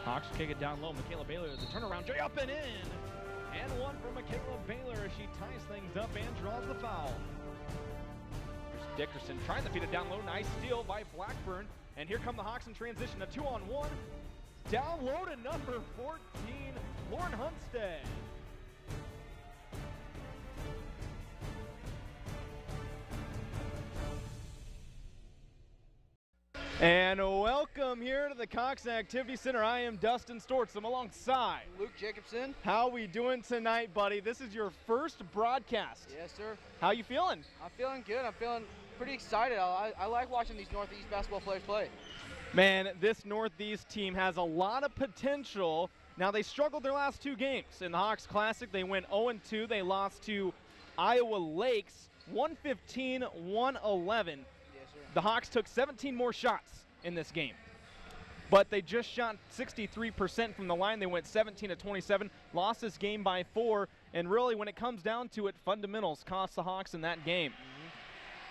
Hawks kick it down low. Michaela Baylor, the turnaround, Jay up and in. And one for Michaela Baylor as she ties things up and draws the foul. Here's Dickerson trying to feed it down low. Nice steal by Blackburn. And here come the Hawks in transition. A 2-on-1. Down low to number 14, Lauren Hunstead. And welcome here to the Cox Activity Center. I am Dustin Stortz. I'm alongside Luke Jacobson. How we doing tonight, buddy? This is your first broadcast. Yes, sir. How you feeling? I'm feeling good. I'm feeling pretty excited. I like watching these Northeast basketball players play. Man, this Northeast team has a lot of potential. Now, they struggled their last two games. In the Hawks Classic, they went 0-2. They lost to Iowa Lakes 115-111. The Hawks took 17 more shots in this game, but they just shot 63% from the line. They went 17-27, lost this game by 4, and really when it comes down to it, fundamentals cost the Hawks in that game.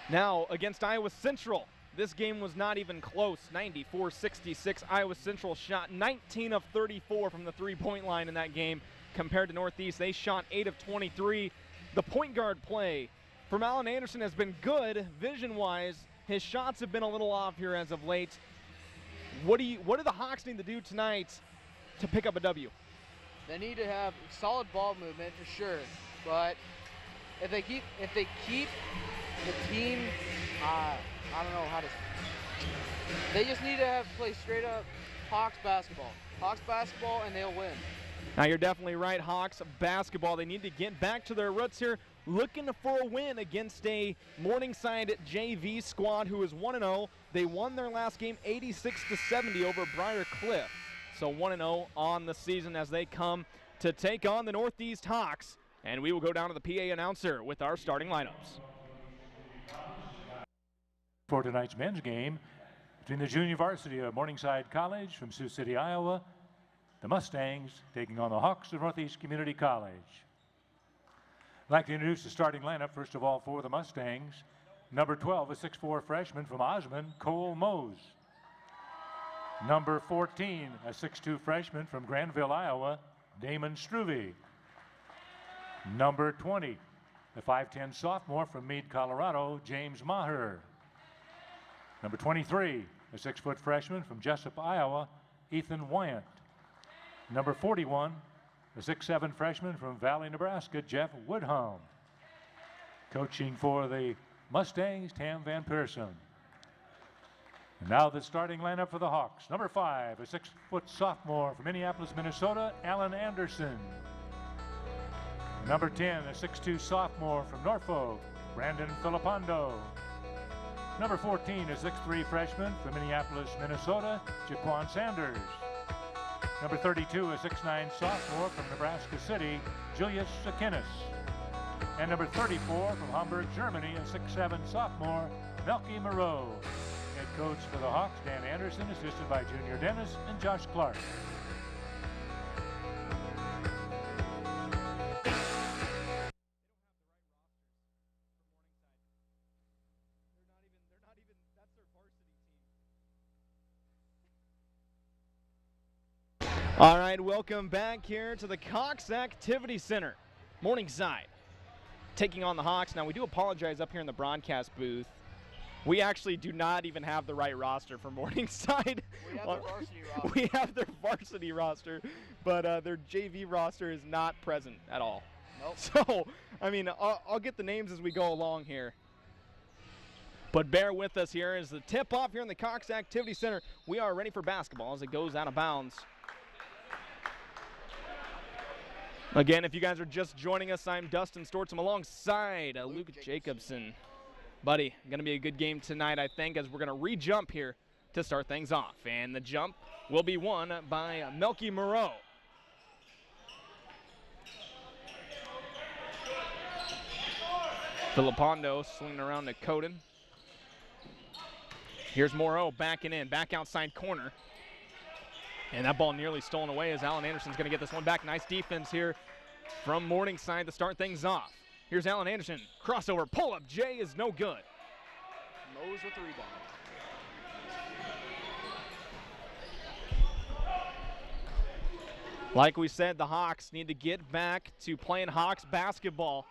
Now, against Iowa Central, this game was not even close, 94-66. Iowa Central shot 19 of 34 from the three-point line in that game. Compared to Northeast, they shot 8 of 23. The point guard play from Alan Anderson has been good vision-wise. His shots have been a little off here as of late. What do the Hawks need to do tonight to pick up a W? They need to have solid ball movement for sure, but if they keep the team, I don't know how to. They just need to play straight up Hawks basketball, and they'll win. Now you're definitely right, Hawks basketball. They need to get back to their roots here, looking for a win against a Morningside JV squad who is 1-0. They won their last game 86-70 over Briar Cliff. So 1-0 on the season as they come to take on the Northeast Hawks. And we will go down to the PA announcer with our starting lineups. For tonight's men's game between the junior varsity of Morningside College from Sioux City, Iowa, the Mustangs taking on the Hawks of Northeast Community College. I'd like to introduce the starting lineup, first of all, for the Mustangs. Number 12, a 6'4 freshman from Osmond, Cole Mose. Number 14, a 6'2 freshman from Granville, Iowa, Damon Struve. Number 20, the 5'10 sophomore from Meade, Colorado, James Maher. Number 23, a 6' freshman from Jessup, Iowa, Ethan Wyant. Number 41, a 6'7 freshman from Valley, Nebraska, Jeff Woodham. Coaching for the Mustangs, Tam Van Pearson. And now the starting lineup for the Hawks. Number 5, a 6' sophomore from Minneapolis, Minnesota, Alan Anderson. Number 10, a 6'2 sophomore from Norfolk, Brandon Filippando. Number 14, a 6'3 freshman from Minneapolis, Minnesota, Jaquan Sanders. Number 32, a 6'9 sophomore from Nebraska City, Julius Sakinis. And number 34 from Hamburg, Germany, a 6'7 sophomore, Melky Moreau. Head coach for the Hawks, Dan Anderson, assisted by Junior Dennis and Josh Clark. All right, welcome back here to the Cox Activity Center. Morningside taking on the Hawks. Now, we do apologize up here in the broadcast booth. We actually do not even have the right roster for Morningside. We have their varsity roster. We have their varsity roster, but their JV roster is not present at all. Nope. So, I mean, I'll get the names as we go along here. But bear with us here as the tip-off here in the Cox Activity Center. We are ready for basketball as it goes out of bounds. Again, if you guys are just joining us, I'm Dustin Stortz. I'm alongside Luke Jacobson. Buddy, going to be a good game tonight, I think, as we're going to re-jump here to start things off. And the jump will be won by Melky Moreau. Filippando swinging around to Coden. Here's Moreau backing in, back outside corner. And that ball nearly stolen away as Alan Anderson's going to get this one back. Nice defense here from Morningside to start things off. Here's Alan Anderson. Crossover, pull-up. Jay is no good. Mose with the rebound. Like we said, the Hawks need to get back to playing Hawks basketball.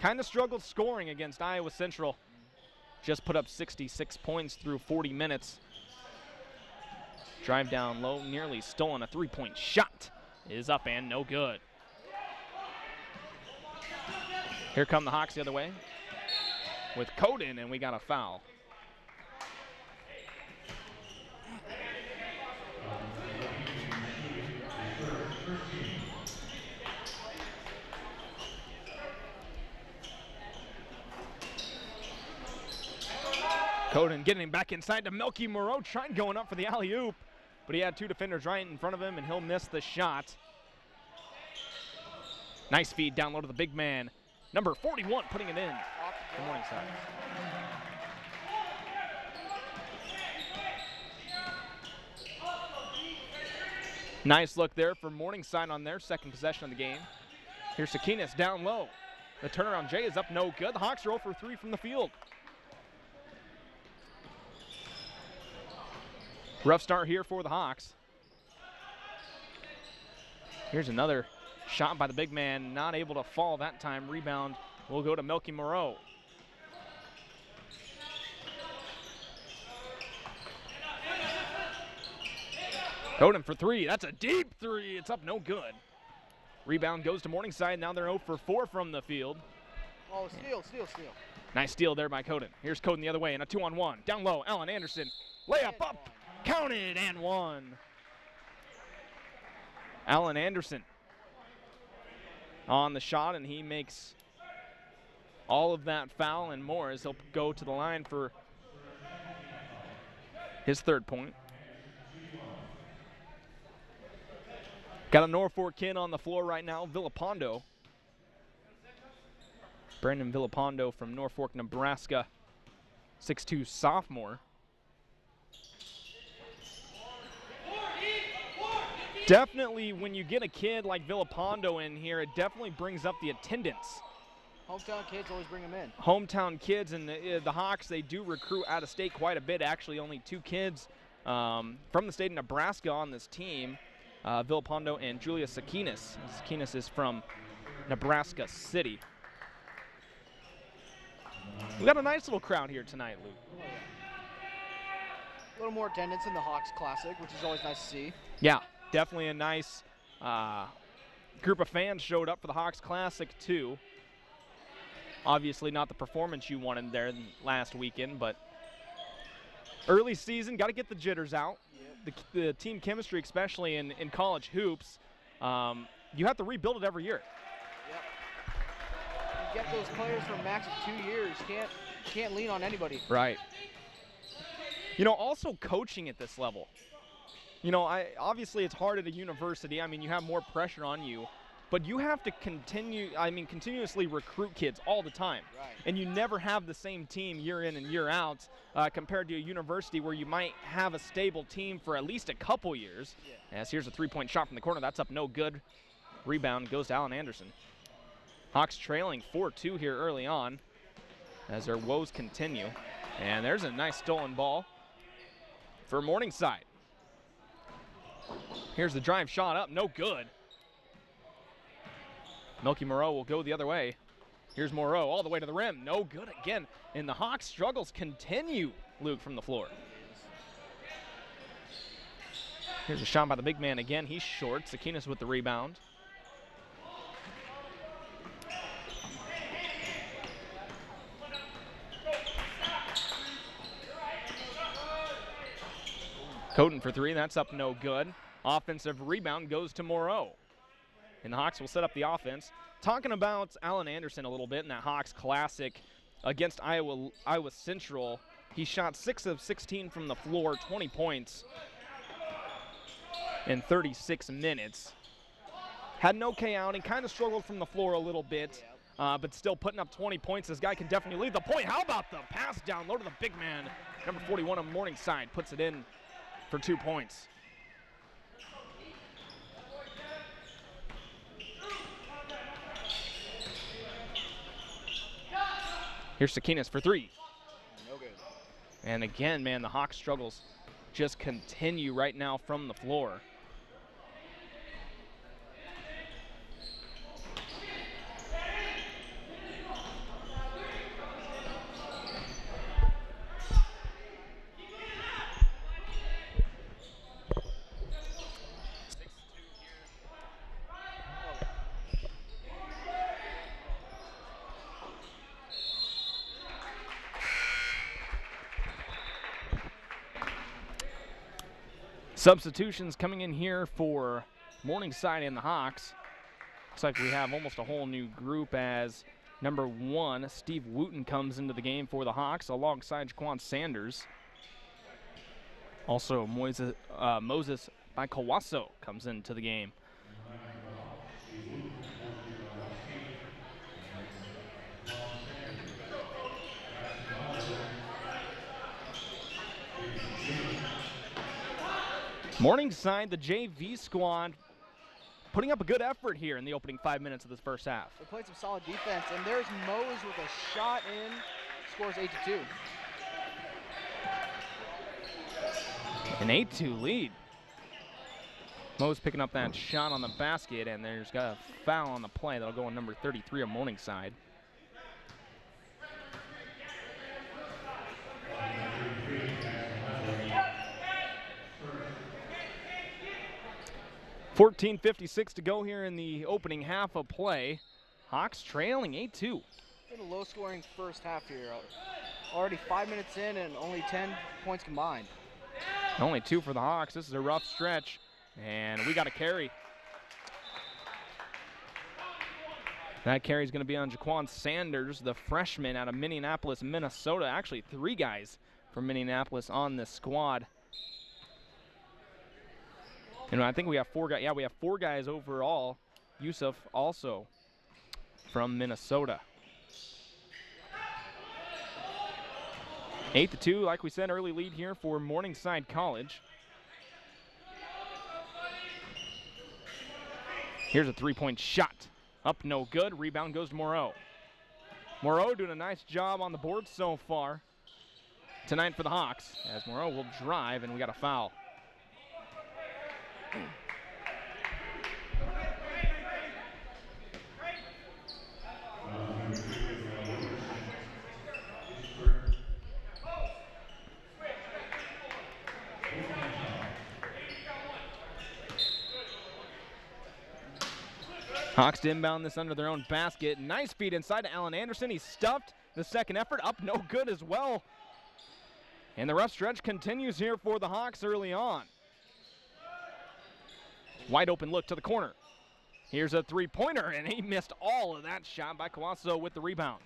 Kind of struggled scoring against Iowa Central. Just put up 66 points through 40 minutes. Drive down low, nearly stolen. A three-point shot is up and no good. Here come the Hawks the other way with Coden, and we got a foul. Coden getting him back inside to Melky Moreau, trying going up for the alley-oop, but he had two defenders right in front of him, and he'll miss the shot. Nice feed down low to the big man. Number 41 putting it in for Morningside. Nice look there for Morningside on their second possession of the game. Here's Sakinas down low. The turnaround J is up, no good. The Hawks are 0 for 3 from the field. Rough start here for the Hawks. Here's another shot by the big man, not able to fall that time. Rebound will go to Melky Moreau. Coden for three. That's a deep three. It's up, no good. Rebound goes to Morningside. Now they're 0 for 4 from the field. Oh, steal. Nice steal there by Coden. Here's Coden the other way in a 2-on-1. Down low, Alan Anderson. Layup up. Counted and one. Alan Anderson on the shot, and he makes all of that foul and more as he'll go to the line for his third point. Got a Norfolk kid on the floor right now, Villapando. Brandon Villapando from Norfolk, Nebraska, 6'2" sophomore. Definitely, when you get a kid like Villapando in here, it definitely brings up the attendance. Hometown kids always bring them in. Hometown kids, and the Hawks, they do recruit out of state quite a bit. Actually, only 2 kids from the state of Nebraska on this team, Villapando and Julia Sakinas. Sakinas is from Nebraska City. We got a nice little crowd here tonight, Luke. A little more attendance in the Hawks Classic, which is always nice to see. Yeah. Definitely a nice group of fans showed up for the Hawks Classic, too. Obviously not the performance you wanted there last weekend, but early season, got to get the jitters out. Yep. The team chemistry, especially in college hoops, you have to rebuild it every year. Yep. You get those players for a max of 2 years. Can't lean on anybody. Right. You know, also coaching at this level. You know, obviously it's hard at a university. I mean, you have more pressure on you, but you have to continuously recruit kids all the time. Right. And you never have the same team year in and year out compared to a university where you might have a stable team for at least a couple years. Yeah. As here's a three-point shot from the corner. That's up no good. Rebound goes to Alan Anderson. Hawks trailing 4-2 here early on as their woes continue. And there's a nice stolen ball for Morningside. Here's the drive shot up, no good. Melky Moreau will go the other way. Here's Moreau all the way to the rim, no good again. And the Hawks' struggles continue, Luke, from the floor. Here's a shot by the big man again. He's short. Sakinas with the rebound. Coden for three, that's up no good. Offensive rebound goes to Moreau. And the Hawks will set up the offense. Talking about Alan Anderson a little bit in that Hawks Classic against Iowa Central. He shot 6 of 16 from the floor, 20 points in 36 minutes. Had an okay outing, kind of struggled from the floor a little bit, but still putting up 20 points. This guy can definitely lead the point. How about the pass down low to the big man? Number 41 on Morningside puts it in for 2 points. Here's Sakinas for three. No good. And again, man, the Hawks struggles just continue right now from the floor. Substitutions coming in here for Morningside and the Hawks. Looks like we have almost a whole new group as number 1, Steve Wooten, comes into the game for the Hawks alongside Jaquan Sanders. Also, Moses Baikawaso comes into the game. Morningside, the JV squad, putting up a good effort here in the opening 5 minutes of this first half. They played some solid defense, and there's Mose with a shot in, scores 8-2. An 8-2 lead. Mose picking up that shot on the basket, and there's got a foul on the play that'll go on number 33 of Morningside. .56 to go here in the opening half of play. Hawks trailing 8-2. Been a low-scoring first half here. Already 5 minutes in and only 10 points combined. Only 2 for the Hawks. This is a rough stretch, and we got a carry. That carry is going to be on Jaquan Sanders, the freshman out of Minneapolis, Minnesota. Actually, 3 guys from Minneapolis on this squad. And I think we have 4 guys. Yeah, we have 4 guys overall. Yusuf also from Minnesota. 8-2, like we said, early lead here for Morningside College. Here's a 3-point shot. Up, no good. Rebound goes to Moreau. Moreau doing a nice job on the board so far tonight for the Hawks, as Moreau will drive, and we got a foul. Hawks to inbound this under their own basket. Nice feed inside to Allen Anderson. He's stuffed. The second effort up, no good as well. And the rough stretch continues here for the Hawks early on. Wide open look to the corner. Here's a 3-pointer, and he missed all of that shot by Kawaso with the rebound.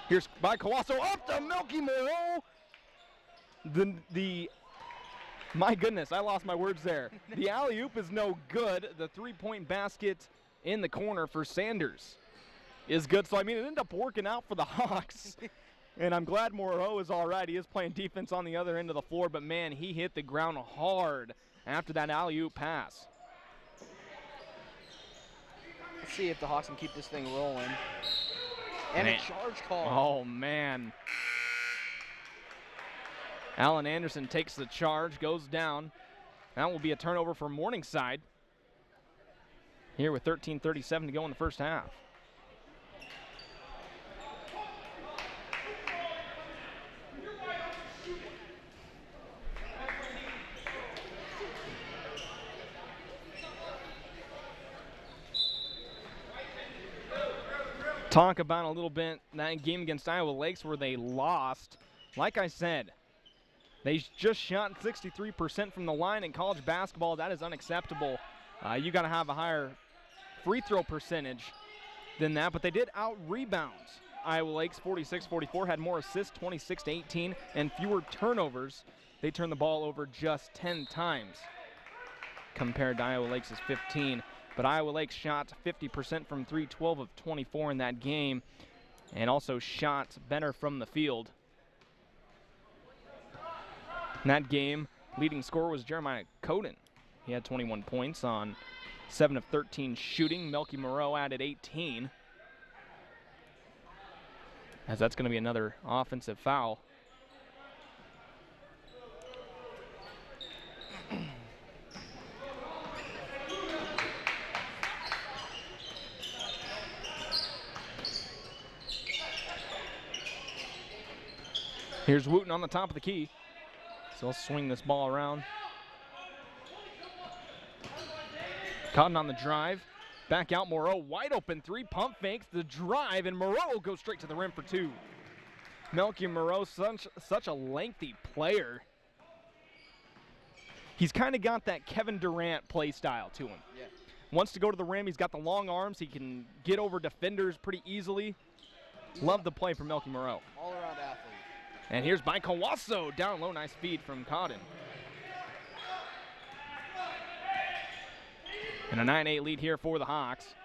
Here's by Kawaso up to Melky Moreau. My goodness, I lost my words there. The alley-oop is no good. The 3-point basket in the corner for Sanders is good. So, I mean, it ended up working out for the Hawks. And I'm glad Moreau is all right. He is playing defense on the other end of the floor, but, man, he hit the ground hard after that alley-oop pass. Let's see if the Hawks can keep this thing rolling. And a charge call. Oh, man. Allen Anderson takes the charge, goes down. That will be a turnover for Morningside here with 13:37 to go in the first half. Talk about a little bit that game against Iowa Lakes where they lost. Like I said, they just shot 63% from the line in college basketball. That is unacceptable. You got to have a higher free throw percentage than that, but they did out-rebound Iowa Lakes 46-44, had more assists, 26-18, and fewer turnovers. They turned the ball over just 10 times compared to Iowa Lakes' 15. But Iowa Lakes shot 50% from 3, 12 of 24 in that game, and also shot better from the field. In that game, leading scorer was Jeremiah Coden. He had 21 points on 7 of 13 shooting. Melky Moreau added 18. As that's going to be another offensive foul. Here's Wooten on the top of the key. So he'll swing this ball around. Cotton on the drive. Back out Moreau. Wide open 3. Pump fakes the drive, and Moreau goes straight to the rim for 2. Melky Moreau, such a lengthy player. He's kind of got that Kevin Durant play style to him. Yeah. Wants to go to the rim. He's got the long arms. He can get over defenders pretty easily. Love the play from Melky Moreau. All-around athlete. And here's by Kawaso. Down low, nice feed from Cotton. And a 9-8 lead here for the Hawks.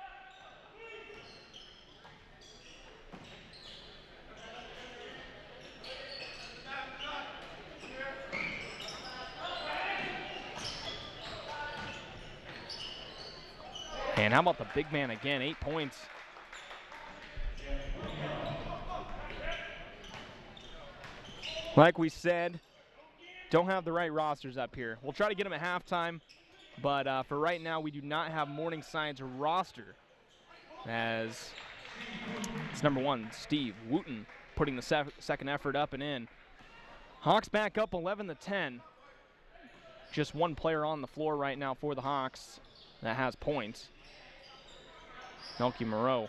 And how about the big man again, 8 points. Like we said, don't have the right rosters up here. We'll try to get them at halftime, but for right now, we do not have Morningside's roster, as it's number 1, Steve Wooten, putting the second effort up and in. Hawks back up 11-10. Just one player on the floor right now for the Hawks that has points. Melky Moreau.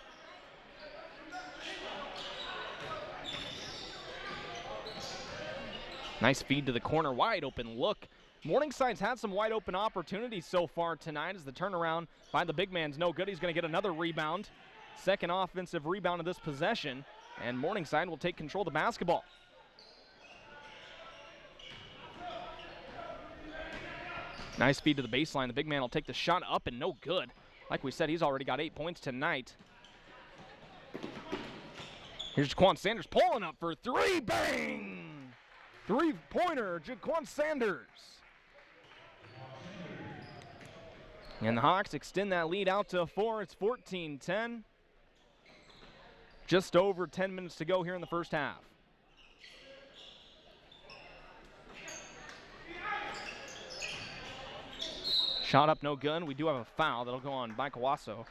Nice feed to the corner, wide open look. Morningside's had some wide open opportunities so far tonight as the turnaround by the big man's no good. He's going to get another rebound. Second offensive rebound of this possession, and Morningside will take control of the basketball. Nice feed to the baseline. The big man will take the shot up and no good. Like we said, he's already got 8 points tonight. Here's Jaquan Sanders pulling up for 3. Bang! Three-pointer, Jaquan Sanders. And the Hawks extend that lead out to 4. It's 14-10. Just over 10 minutes to go here in the first half. Shot up, no good. We do have a foul that'll go on by Kawaso.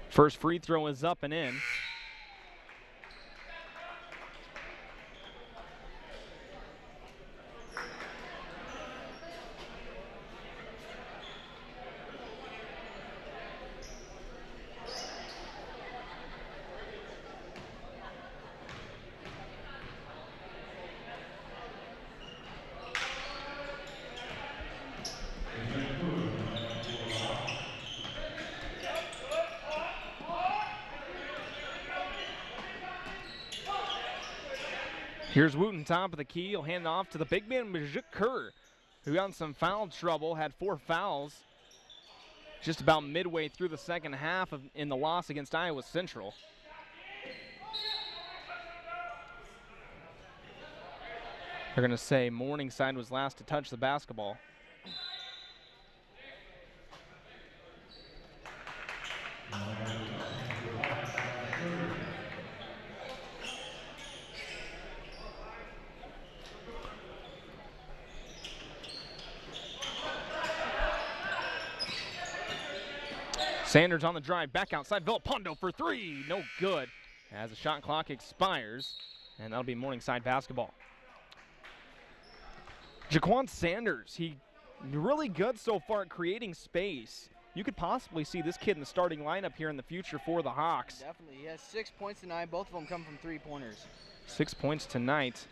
First free throw is up and in. Here's Wooten, top of the key. He'll hand it off to the big man, Majik Kerr, who got in some foul trouble, had 4 fouls just about midway through the second half in the loss against Iowa Central. They're going to say Morningside was last to touch the basketball. Sanders on the drive, back outside, Villalpando for 3, no good, as the shot clock expires, and that'll be Morningside basketball. Jaquan Sanders, he really good so far at creating space. You could possibly see this kid in the starting lineup here in the future for the Hawks. Definitely, he has 6 points tonight, both of them come from 3-pointers. 6 points tonight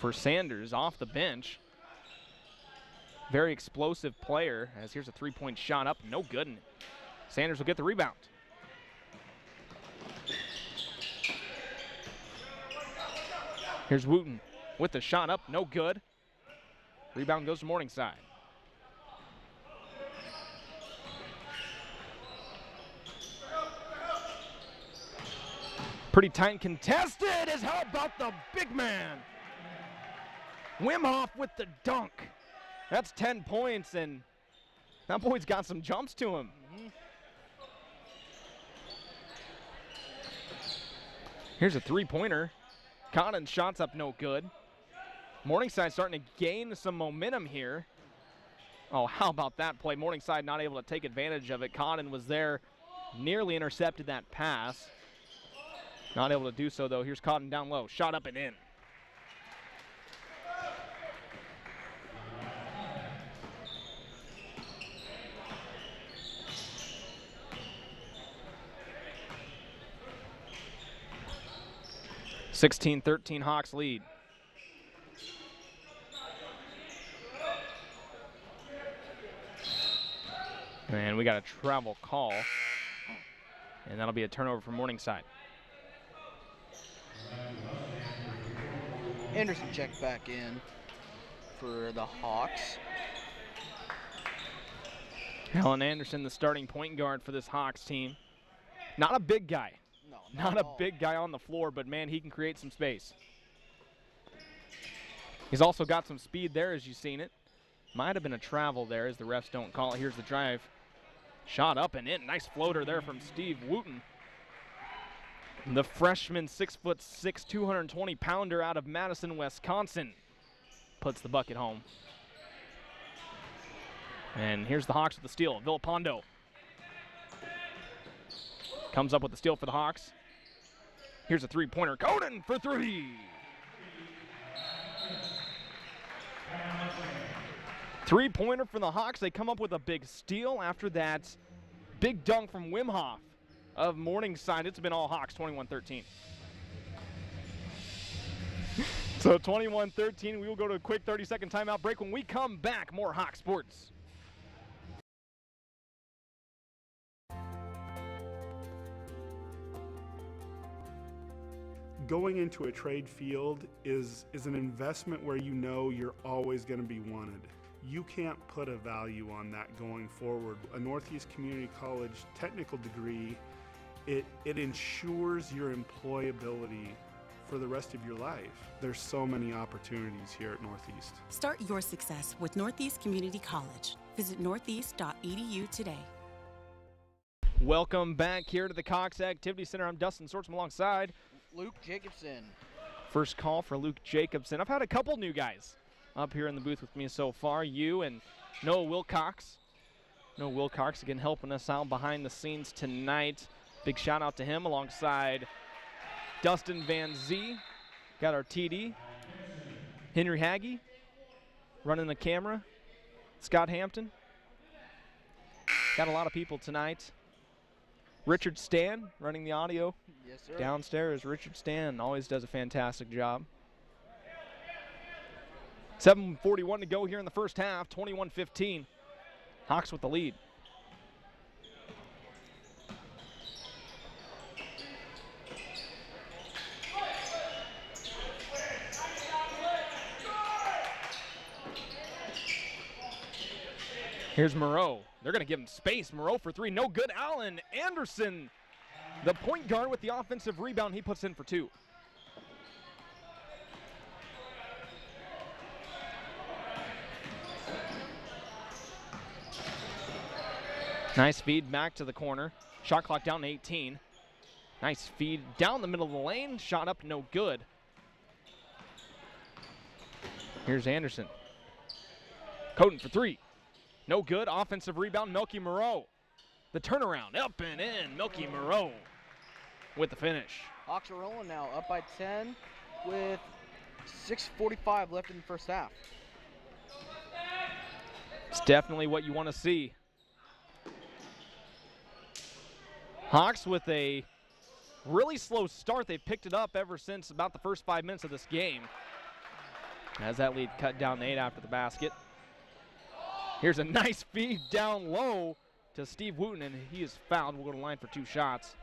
for Sanders off the bench. Very explosive player, as here's a 3-point shot up, no good. And Sanders will get the rebound. Here's Wooten with the shot up, no good. Rebound goes to Morningside. Pretty tight and contested, as how about the big man? Wim Hof with the dunk. That's 10 points, and that boy's got some jumps to him. Here's a 3-pointer. Cotton shots up no good. Morningside starting to gain some momentum here. Oh, how about that play? Morningside not able to take advantage of it. Cotton was there nearly intercepted that pass. Not able to do so, though. Here's Cotton down low. Shot up and in. (16-13) Hawks lead. And we got a travel call. And that'll be a turnover for Morningside. Anderson checked back in for the Hawks. Alan Anderson, the starting point guard for this Hawks team. Not a big guy. No, Not a big guy on the floor, but man, he can create some space. He's also got some speed there, as you've seen it. Might have been a travel there, as the refs don't call it. Here's the drive. Shot up and in. Nice floater there from Steve Wooten. The freshman, 6'6", 220-pounder out of Madison, Wisconsin, puts the bucket home. And here's the Hawks with the steal. Villapando comes up with the steal for the Hawks. Here's a three-pointer. Coden for three. Three-pointer for the Hawks. They come up with a big steal after that big dunk from Wimhoff of Morningside. It's been all Hawks, 21-13. So 21-13, we will go to a quick 30-second timeout break. When we come back, more Hawk sports. Going into a trade field is an investment where you know you're always going to be wanted. You can't put a value on that going forward. A Northeast Community College technical degree, it ensures your employability for the rest of your life. There's so many opportunities here at Northeast. Start your success with Northeast Community College. Visit northeast.edu today. Welcome back here to the Cox Activity Center. I'm Dustin Sortsman alongside Luke Jacobson. First call for Luke Jacobson. I've had a couple new guys up here in the booth with me so far. You and Noah Wilcox. Noah Wilcox again helping us out behind the scenes tonight. Big shout out to him alongside Dustin Van Zee. Got our TD. Henry Haggie running the camera. Scott Hampton. Got a lot of people tonight. Richard Stan running the audio. Yes, sir. Downstairs, Richard Stan always does a fantastic job. 7:41 to go here in the first half, 21-15. Hawks with the lead. Here's Moreau. They're going to give him space. Moreau for three. No good. Allen Anderson, the point guard with the offensive rebound. He puts in for two. Nice feed back to the corner. Shot clock down to 18. Nice feed down the middle of the lane. Shot up, no good. Here's Anderson. Coden for three. No good. Offensive rebound, Milky Moreau. The turnaround, up and in. Milky Moreau with the finish. Hawks are rolling now, up by 10 with 6:45 left in the first half. It's definitely what you want to see. Hawks with a really slow start. They've picked it up ever since about the first 5 minutes of this game. As that lead cut down to 8 after the basket. Here's a nice feed down low to Steve Wooten, and he is fouled. We'll go to the line for two shots.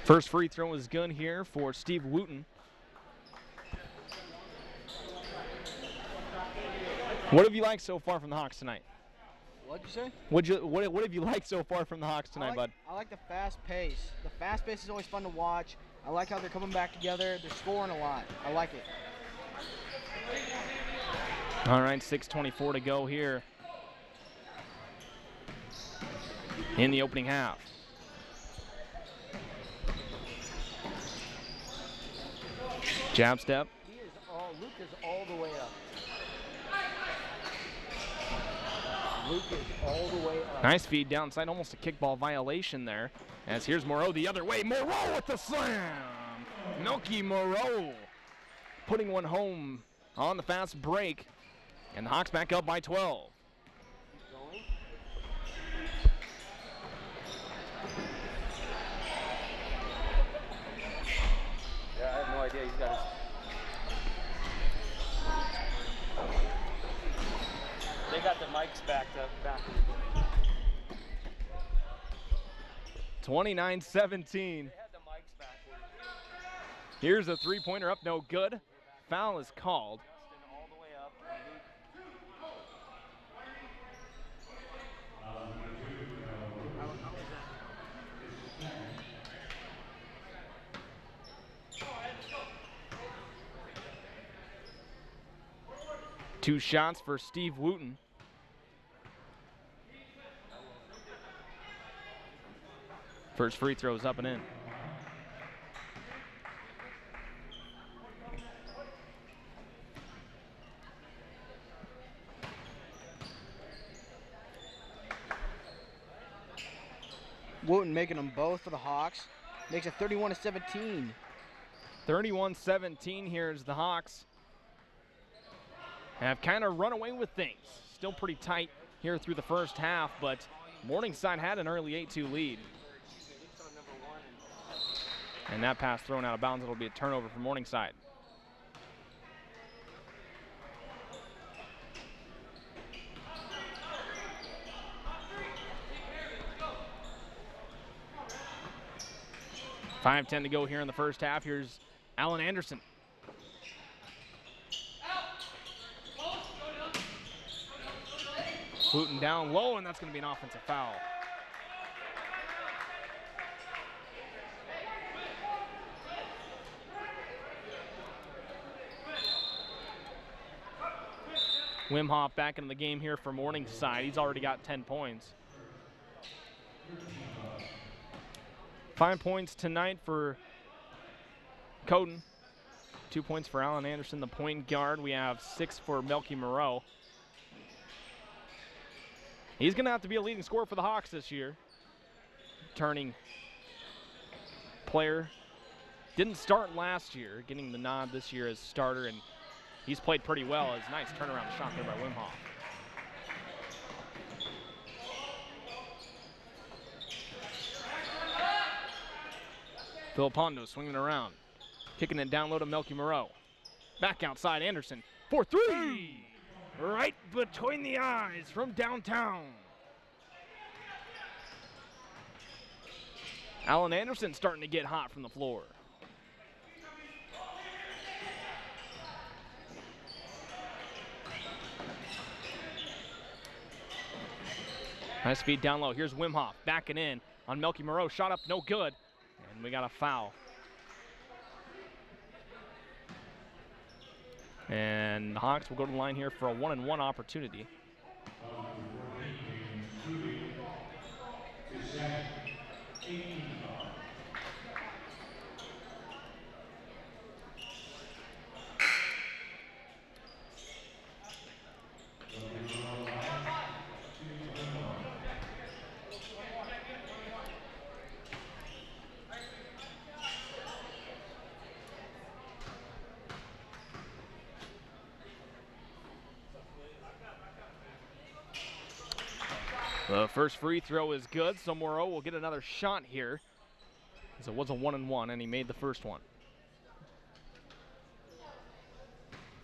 First free throw is good here for Steve Wooten. What have you liked so far from the Hawks tonight? What'd you say? What have you liked so far from the Hawks tonight, bud? I like the fast pace. The fast pace is always fun to watch. I like how they're coming back together. They're scoring a lot. I like it. All right, 6:24 to go here in the opening half. Jab step. Luke is all the way up. Luke is all the way up. Nice feed downside, almost a kickball violation there. As here's Moreau the other way. Moreau with the slam. Milky Moreau putting one home on the fast break. And the Hawks back up by 12. Going. Yeah, I have no idea. He's got his. They got the mics backed up. 29-17. Here's a three-pointer up, no good. Foul is called. All the way up. Two shots for Steve Wooten. First free throw is up and in. Wooten making them both for the Hawks. Makes it 31-17. 31-17 here as the Hawks have kind of run away with things. Still pretty tight here through the first half, but Morningside had an early 8-2 lead. And that pass thrown out of bounds. It'll be a turnover for Morningside. .5:10 to go here in the first half. Here's Alan Anderson. Wooten down low, and that's going to be an offensive foul. Wimhoff back into the game here for Morningside. He's already got 10 points. 5 points tonight for Coden. 2 points for Alan Anderson, the point guard. We have 6 for Melky Moreau. He's going to have to be a leading scorer for the Hawks this year. Turning player. Didn't start last year, getting the nod this year as starter, and he's played pretty well. It's a nice turnaround shot there by Wimhoff. Filipondo swinging around. Kicking it down low to Melky Moreau. Back outside, Anderson for three. Right between the eyes from downtown. Alan Anderson starting to get hot from the floor. Nice feed down low. Here's Wimhoff backing in on Melky Moreau. Shot up, no good. And we got a foul. And the Hawks will go to the line here for a 1-and-1 opportunity. The first free throw is good, so Moreau will get another shot here, as it was a 1-and-1, and he made the first one.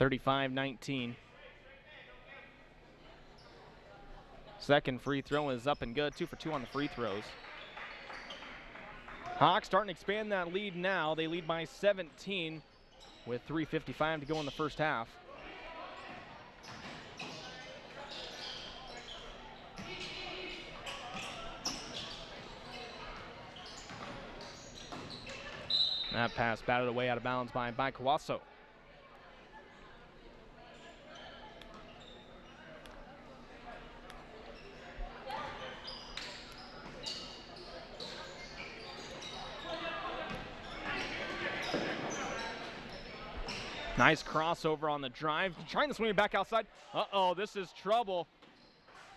35-19. Second free throw is up and good, 2 for 2 on the free throws. Hawks starting to expand that lead now. They lead by 17 with 3:55 to go in the first half. That pass batted away out of bounds by Kawaso. Nice crossover on the drive. Trying to swing it back outside. Uh-oh, this is trouble.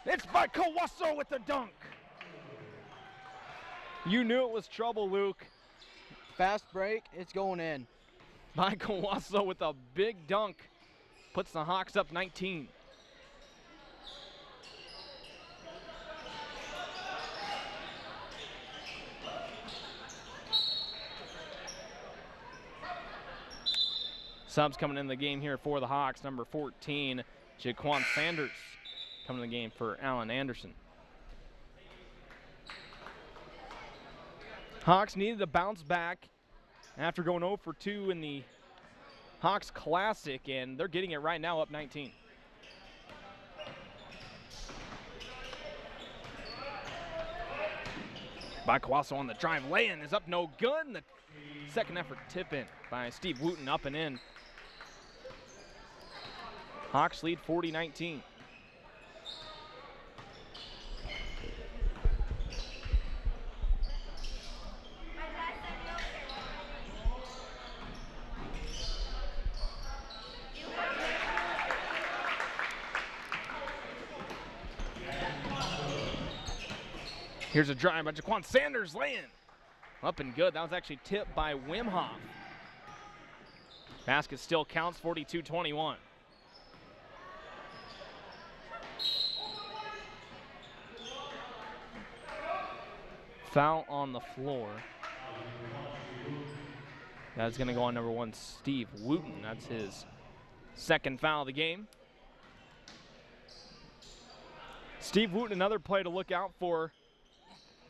It's by Kawaso with the dunk. You knew it was trouble, Luke. Fast break, it's going in. By Kawaso with a big dunk. Puts the Hawks up 19. Subs coming in the game here for the Hawks. Number 14, Jaquan Sanders coming in the game for Allen Anderson. Hawks needed to bounce back after going 0 for 2 in the Hawks Classic, and they're getting it right now, up 19. By Kawaso on the drive, lay-in is up, no good. And the second effort tip in by Steve Wooten, up and in. Hawks lead 40-19. Here's a drive by Jaquan Sanders, laying up and good. That was actually tipped by Wim Hof. Basket still counts, 42-21. Foul on the floor. That's going to go on number 1, Steve Wooten. That's his second foul of the game. Steve Wooten, another play to look out for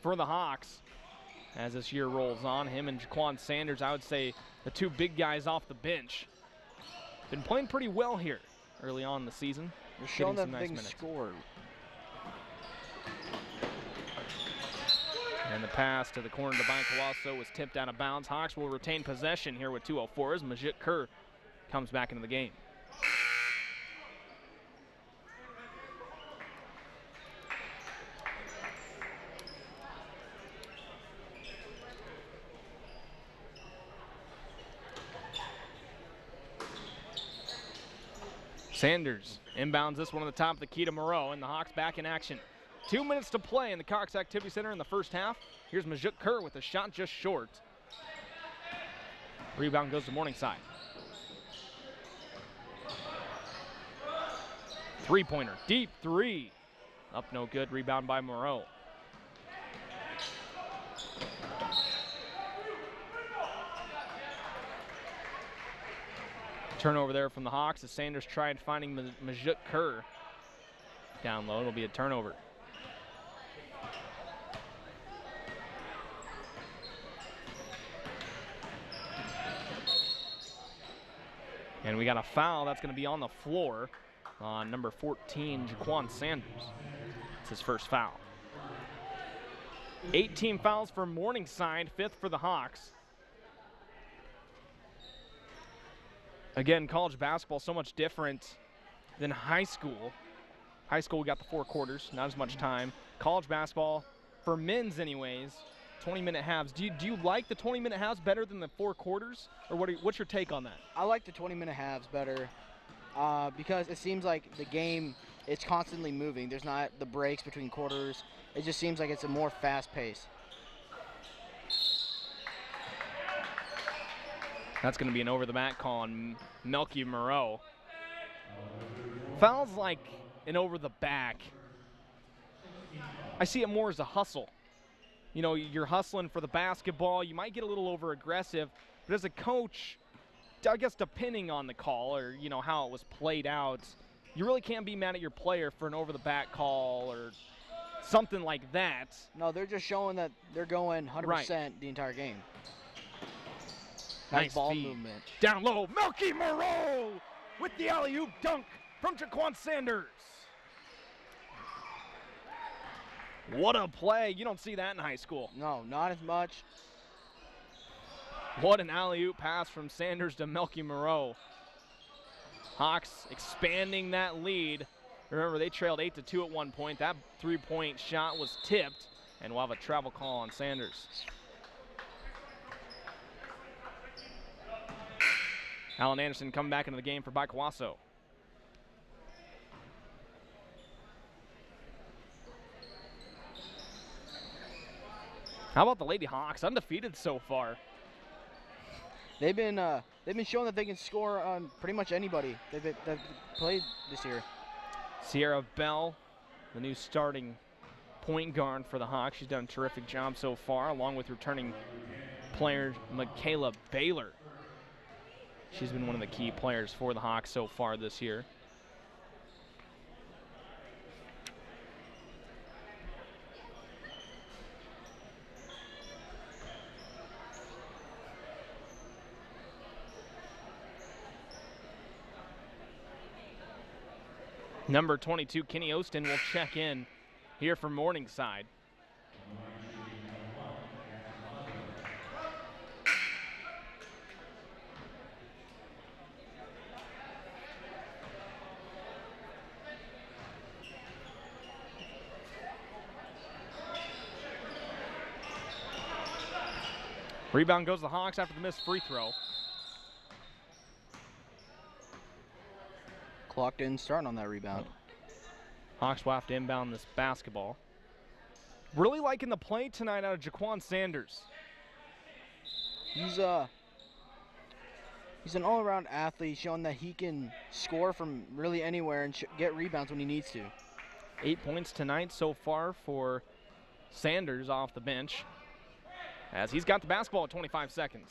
the Hawks as this year rolls on. Him and Jaquan Sanders, I would say the two big guys off the bench. Been playing pretty well here early on in the season. They're showing that nice they can minutes. score. And the pass to the corner to Kawaso was tipped out of bounds. Hawks will retain possession here with 2:04 as Majit Kerr comes back into the game. Sanders inbounds this one on the top of the key to Moreau, and the Hawks back in action. 2 minutes to play in the Cox Activity Center in the first half. Here's Majit Kerr with a shot just short. Rebound goes to Morningside. Three-pointer, deep three. Up no good, rebound by Moreau. Turnover there from the Hawks as Sanders tried finding Majit Kerr. Down low, it'll be a turnover. And we got a foul that's going to be on the floor on number 14, Jaquan Sanders. It's his first foul. 18 fouls for Morningside, 5th for the Hawks. Again, college basketball so much different than high school. High school, we got the 4 quarters, not as much time. College basketball, for men's anyways, 20-minute halves. Do you like the 20-minute halves better than the 4 quarters? Or what's your take on that? I like the 20-minute halves better because it seems like the game is constantly moving. There's not the breaks between quarters. It just seems like it's a more fast pace. That's going to be an over-the-mat call on Melky Moreau. Fouls like an over-the-back. I see it more as a hustle. You know, you're hustling for the basketball. You might get a little over-aggressive, but as a coach, I guess depending on the call or, you know, how it was played out, you really can't be mad at your player for an over-the-back call or something like that. No, they're just showing that they're going 100% Right. the entire game. Nice ball feed. movement. Down low, Melky Moreau with the alley-oop dunk from Jaquan Sanders. What a play. You don't see that in high school. No, not as much. What an alley-oop pass from Sanders to Melky Moreau. Hawks expanding that lead. Remember, they trailed 8-2 at one point. That three-point shot was tipped, and we'll have a travel call on Sanders. Alan Anderson coming back into the game for Baikawaso. How about the Lady Hawks? Undefeated so far. They've been showing that they can score on pretty much anybody they've played this year. Sierra Bell, the new starting point guard for the Hawks. She's done a terrific job so far, along with returning player Michaela Baylor. She's been one of the key players for the Hawks so far this year. Number 22, Kenny Ostin, will check in here for Morningside. Rebound goes to the Hawks after the missed free throw. Clock didn't start on that rebound. Hawks will have to inbound this basketball. Really liking the play tonight out of Jaquan Sanders. He's an all-around athlete, showing that he can score from really anywhere and get rebounds when he needs to. 8 points tonight so far for Sanders off the bench, as he's got the basketball at 25 seconds.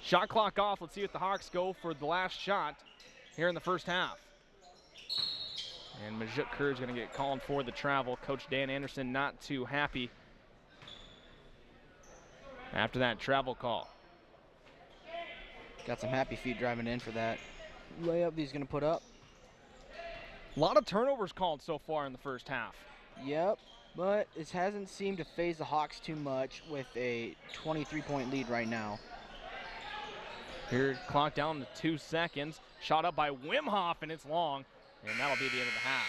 Shot clock off. Let's see if the Hawks go for the last shot here in the first half. And Majuk Kerr is going to get called for the travel. Coach Dan Anderson not too happy after that travel call. Got some happy feet driving in for that layup he's going to put up. A lot of turnovers called so far in the first half. Yep, but it hasn't seemed to phase the Hawks too much with a 23-point lead right now. Here, clock down to 2 seconds. Shot up by Wimhoff, and it's long, and that'll be the end of the half.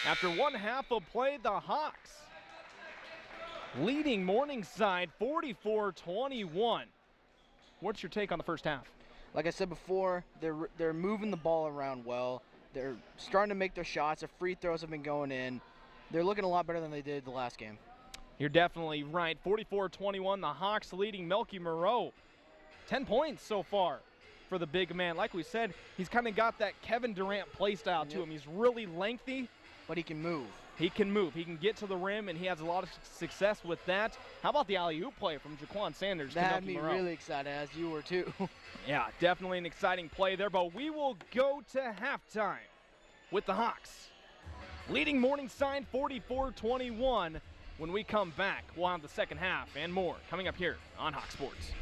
After one half of play, the Hawks leading Morningside 44-21. What's your take on the first half? Like I said before, they're moving the ball around well. They're starting to make their shots. Their free throws have been going in. They're looking a lot better than they did the last game. You're definitely right. 44-21, the Hawks leading Melky Moreau. 10 points so far for the big man. Like we said, he's kind of got that Kevin Durant play style to him. He's really lengthy, but he can move. He can move. He can get to the rim, and he has a lot of success with that. How about the alley-oop play from Jaquan Sanders? That had me really excited, as you were too. Yeah, definitely an exciting play there, but we will go to halftime with the Hawks leading Morningside 44-21. When we come back, we'll have the second half and more coming up here on Hawk Sports.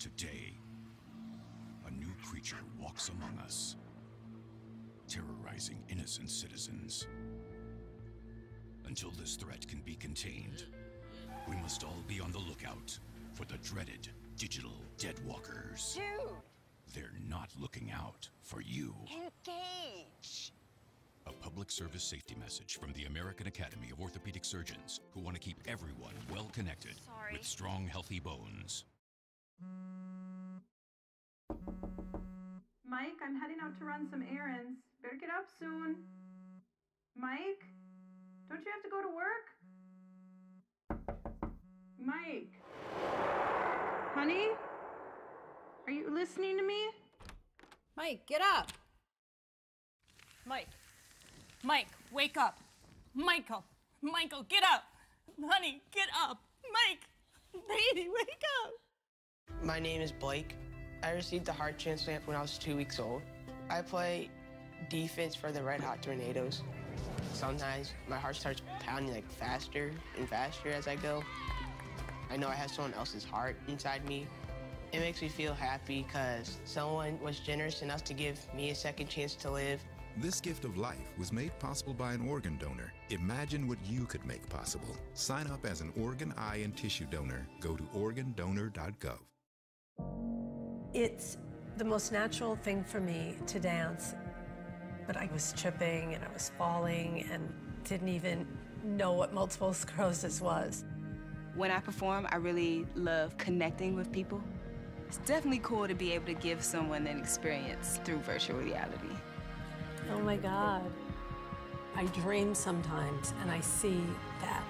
Today, a new creature walks among us, terrorizing innocent citizens. Until this threat can be contained, we must all be on the lookout for the dreaded digital deadwalkers. Dude! They're not looking out for you. Engage! A public service safety message from the American Academy of Orthopedic Surgeons, who want to keep everyone well connected with strong, healthy bones. Mike, I'm heading out to run some errands. Better get up soon. Mike, don't you have to go to work? Mike. Honey? Are you listening to me? Mike, get up. Mike. Mike, wake up. Michael, get up. Honey, get up. Mike, baby, wake up. My name is Blake. I received a heart transplant when I was 2 weeks old. I play defense for the Red Hot Tornadoes. Sometimes my heart starts pounding like faster and faster as I go. I know I have someone else's heart inside me. It makes me feel happy because someone was generous enough to give me a second chance to live. This gift of life was made possible by an organ donor. Imagine what you could make possible. Sign up as an organ, eye, and tissue donor. Go to organdonor.gov. It's the most natural thing for me to dance, but I was tripping and I was falling and didn't even know what multiple sclerosis was. When I perform, I really love connecting with people. It's definitely cool to be able to give someone an experience through virtual reality. Oh my God. I dream sometimes and I see that.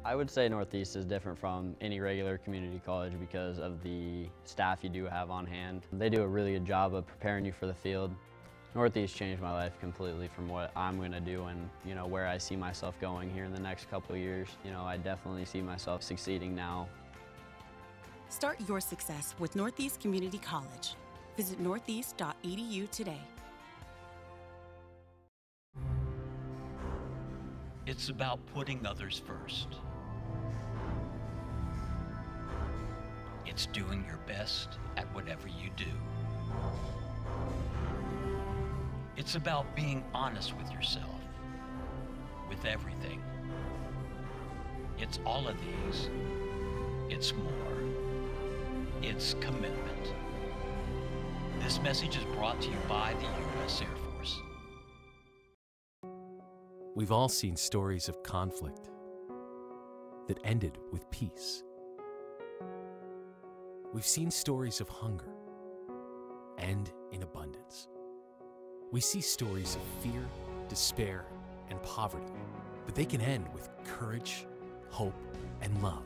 I would say Northeast is different from any regular community college because of the staff you do have on hand. They do a really good job of preparing you for the field. Northeast changed my life completely from what I'm going to do and, you know, where I see myself going here in the next couple of years. You know, I definitely see myself succeeding now. Start your success with Northeast Community College. Visit northeast.edu today. It's about putting others first. It's doing your best at whatever you do. It's about being honest with yourself, with everything. It's all of these. It's more. It's commitment. This message is brought to you by the U.S. Air Force. We've all seen stories of conflict that ended with peace. We've seen stories of hunger end in abundance. We see stories of fear, despair, and poverty, but they can end with courage, hope, and love.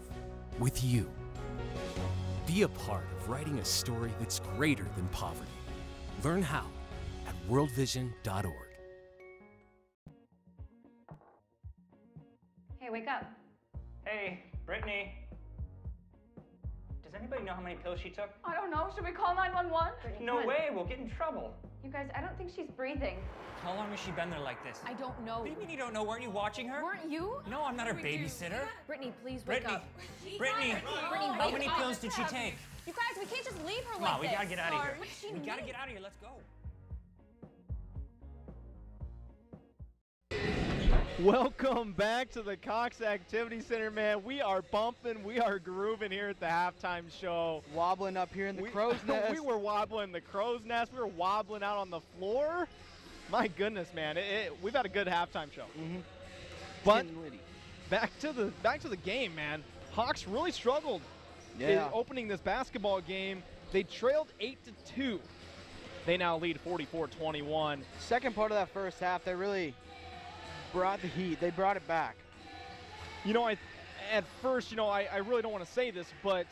With you. Be a part of writing a story that's greater than poverty. Learn how at worldvision.org. Hey, wake up. Hey, Brittany. Does anybody know how many pills she took? I don't know. Should we call 911? No way, we'll get in trouble. You guys, I don't think she's breathing. How long has she been there like this? I don't know. What do you mean you don't know? Weren't you watching her? Weren't you? No, I'm not her babysitter. Brittany, please wake Brittany. up. Brittany, Brittany, how wake many up. pills did she take? You guys, we can't just leave her Come like on, we this. gotta get out of here. What does she We gotta mean? get out of here, let's go. Welcome back to the Cox Activity Center, man. We are bumping, we are grooving here at the halftime show. Wobbling up here in the crow's nest. We were wobbling the crow's nest. We were wobbling out on the floor. My goodness, man. We've had a good halftime show. Mm-hmm. But back to the game, man. Hawks really struggled in opening this basketball game. They trailed 8-2. They now lead 44-21. Second part of that first half, they really brought the heat. They brought it back. You know, at first, you know, I really don't want to say this, but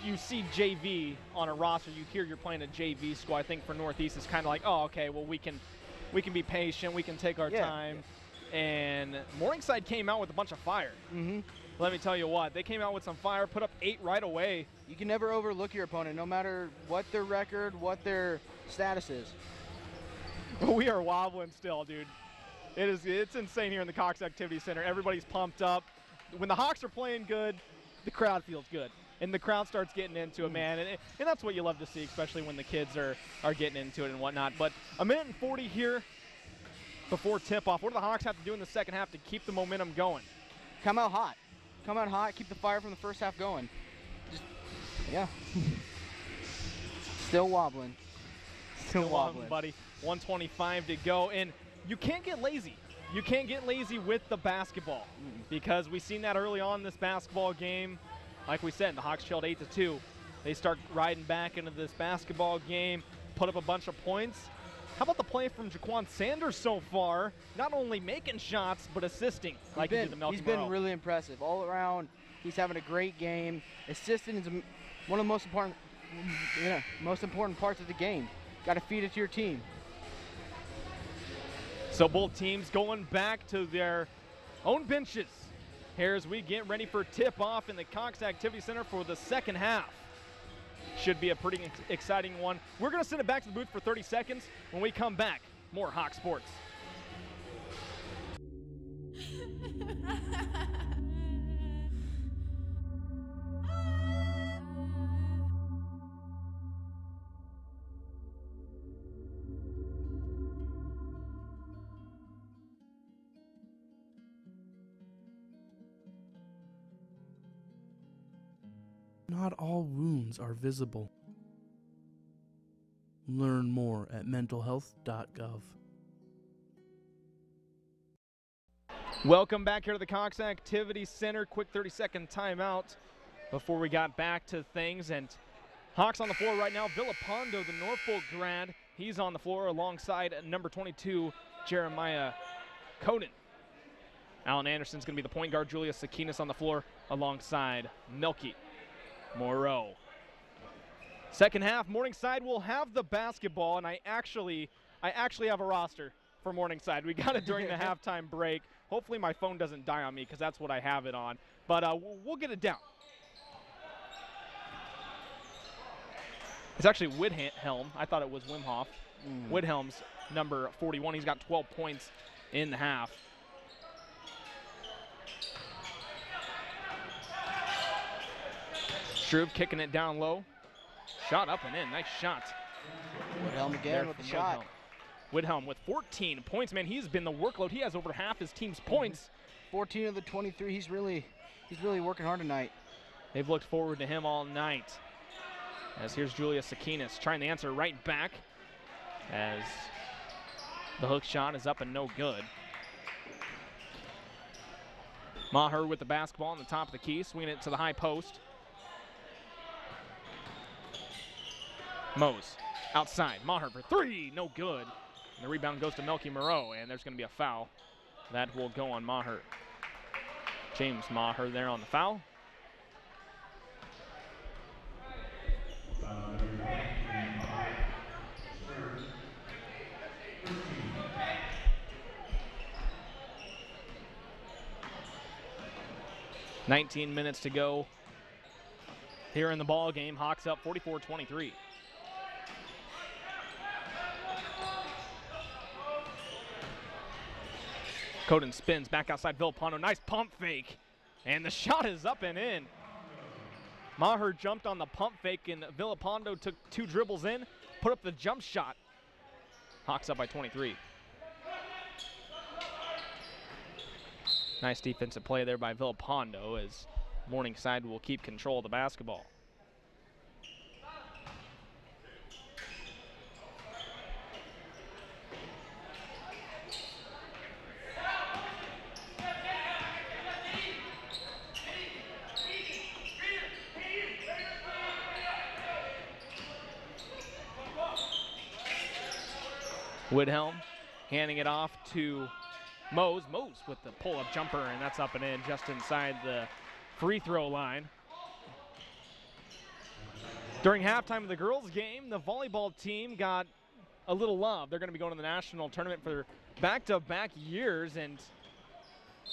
you see JV on a roster. You hear you're playing a JV squad. I think for Northeast, it's kind of like, oh, okay, well, we can be patient. We can take our time. And Morningside came out with a bunch of fire. Mm-hmm. Let me tell you what, they came out with some fire, put up 8 right away. You can never overlook your opponent, no matter what their record, what their status is. We are wobbling still, dude. It's insane here in the Cox Activity Center. Everybody's pumped up. When the Hawks are playing good, the crowd feels good. And the crowd starts getting into it, man. And that's what you love to see, especially when the kids are getting into it and whatnot. But a minute and 40 here before tip-off. What do the Hawks have to do in the second half to keep the momentum going? Come out hot. Come out hot. Keep the fire from the first half going. Yeah. Still wobbling. Still wobbling, buddy. 1:25 to go. And you can't get lazy. You can't get lazy with the basketball because we've seen that early on in this basketball game. Like we said, the Hawks trailed 8-2. They start riding back into this basketball game, put up a bunch of points. How about the play from Jaquan Sanders so far? Not only making shots, but assisting like he did to Melky He's Monroe. been really impressive. All around, he's having a great game. Assisting is one of the most important parts of the game. Got to feed it to your team. So both teams going back to their own benches here as we get ready for tip-off in the Cox Activity Center for the second half. Should be a pretty exciting one. We're going to send it back to the booth for 30 seconds. When we come back, more Hawk Sports. Not all wounds are visible. Learn more at mentalhealth.gov. Welcome back here to the Cox Activity Center. Quick 30-second timeout before we got back to things. And Hawks on the floor right now. Villapando, the Norfolk grad, he's on the floor alongside number 22, Jeremiah Coden. Alan Anderson's going to be the point guard. Julia Sakinas on the floor alongside Milky Moreau. Second half, Morningside will have the basketball, and I actually have a roster for Morningside. We got it during the halftime break. Hopefully my phone doesn't die on me because that's what I have it on. But we'll get it down. It's actually Widhelm. I thought it was Wim Hof. Widhelm's number 41. He's got 12 points in the half. Struve kicking it down low. Shot up and in. Nice shot. Widhelm again with the shot. Widhelm with 14 points. Man, he's been the workload. He has over half his team's points. 14 of the 23. He's really working hard tonight. They've looked forward to him all night. As here's Julia Sakinas trying to answer right back as the hook shot is up and no good. Maher with the basketball on the top of the key, swinging it to the high post. Mose outside. Maher for three, no good. And the rebound goes to Milky Moreau, and there's going to be a foul. That will go on Maher. James Maher there on the foul. $19 minutes to go here in the ball game. Hawks up 44-23. Coden spins back outside Villapando. Nice pump fake. And the shot is up and in. Maher jumped on the pump fake, and Villapando took 2 dribbles in, put up the jump shot. Hawks up by 23. Nice defensive play there by Villapando as Morningside will keep control of the basketball. Widhelm handing it off to Mose. Mose with the pull-up jumper, and that's up and in just inside the free throw line. During halftime of the girls' game, the volleyball team got a little love. They're going to be going to the national tournament for back-to-back years, and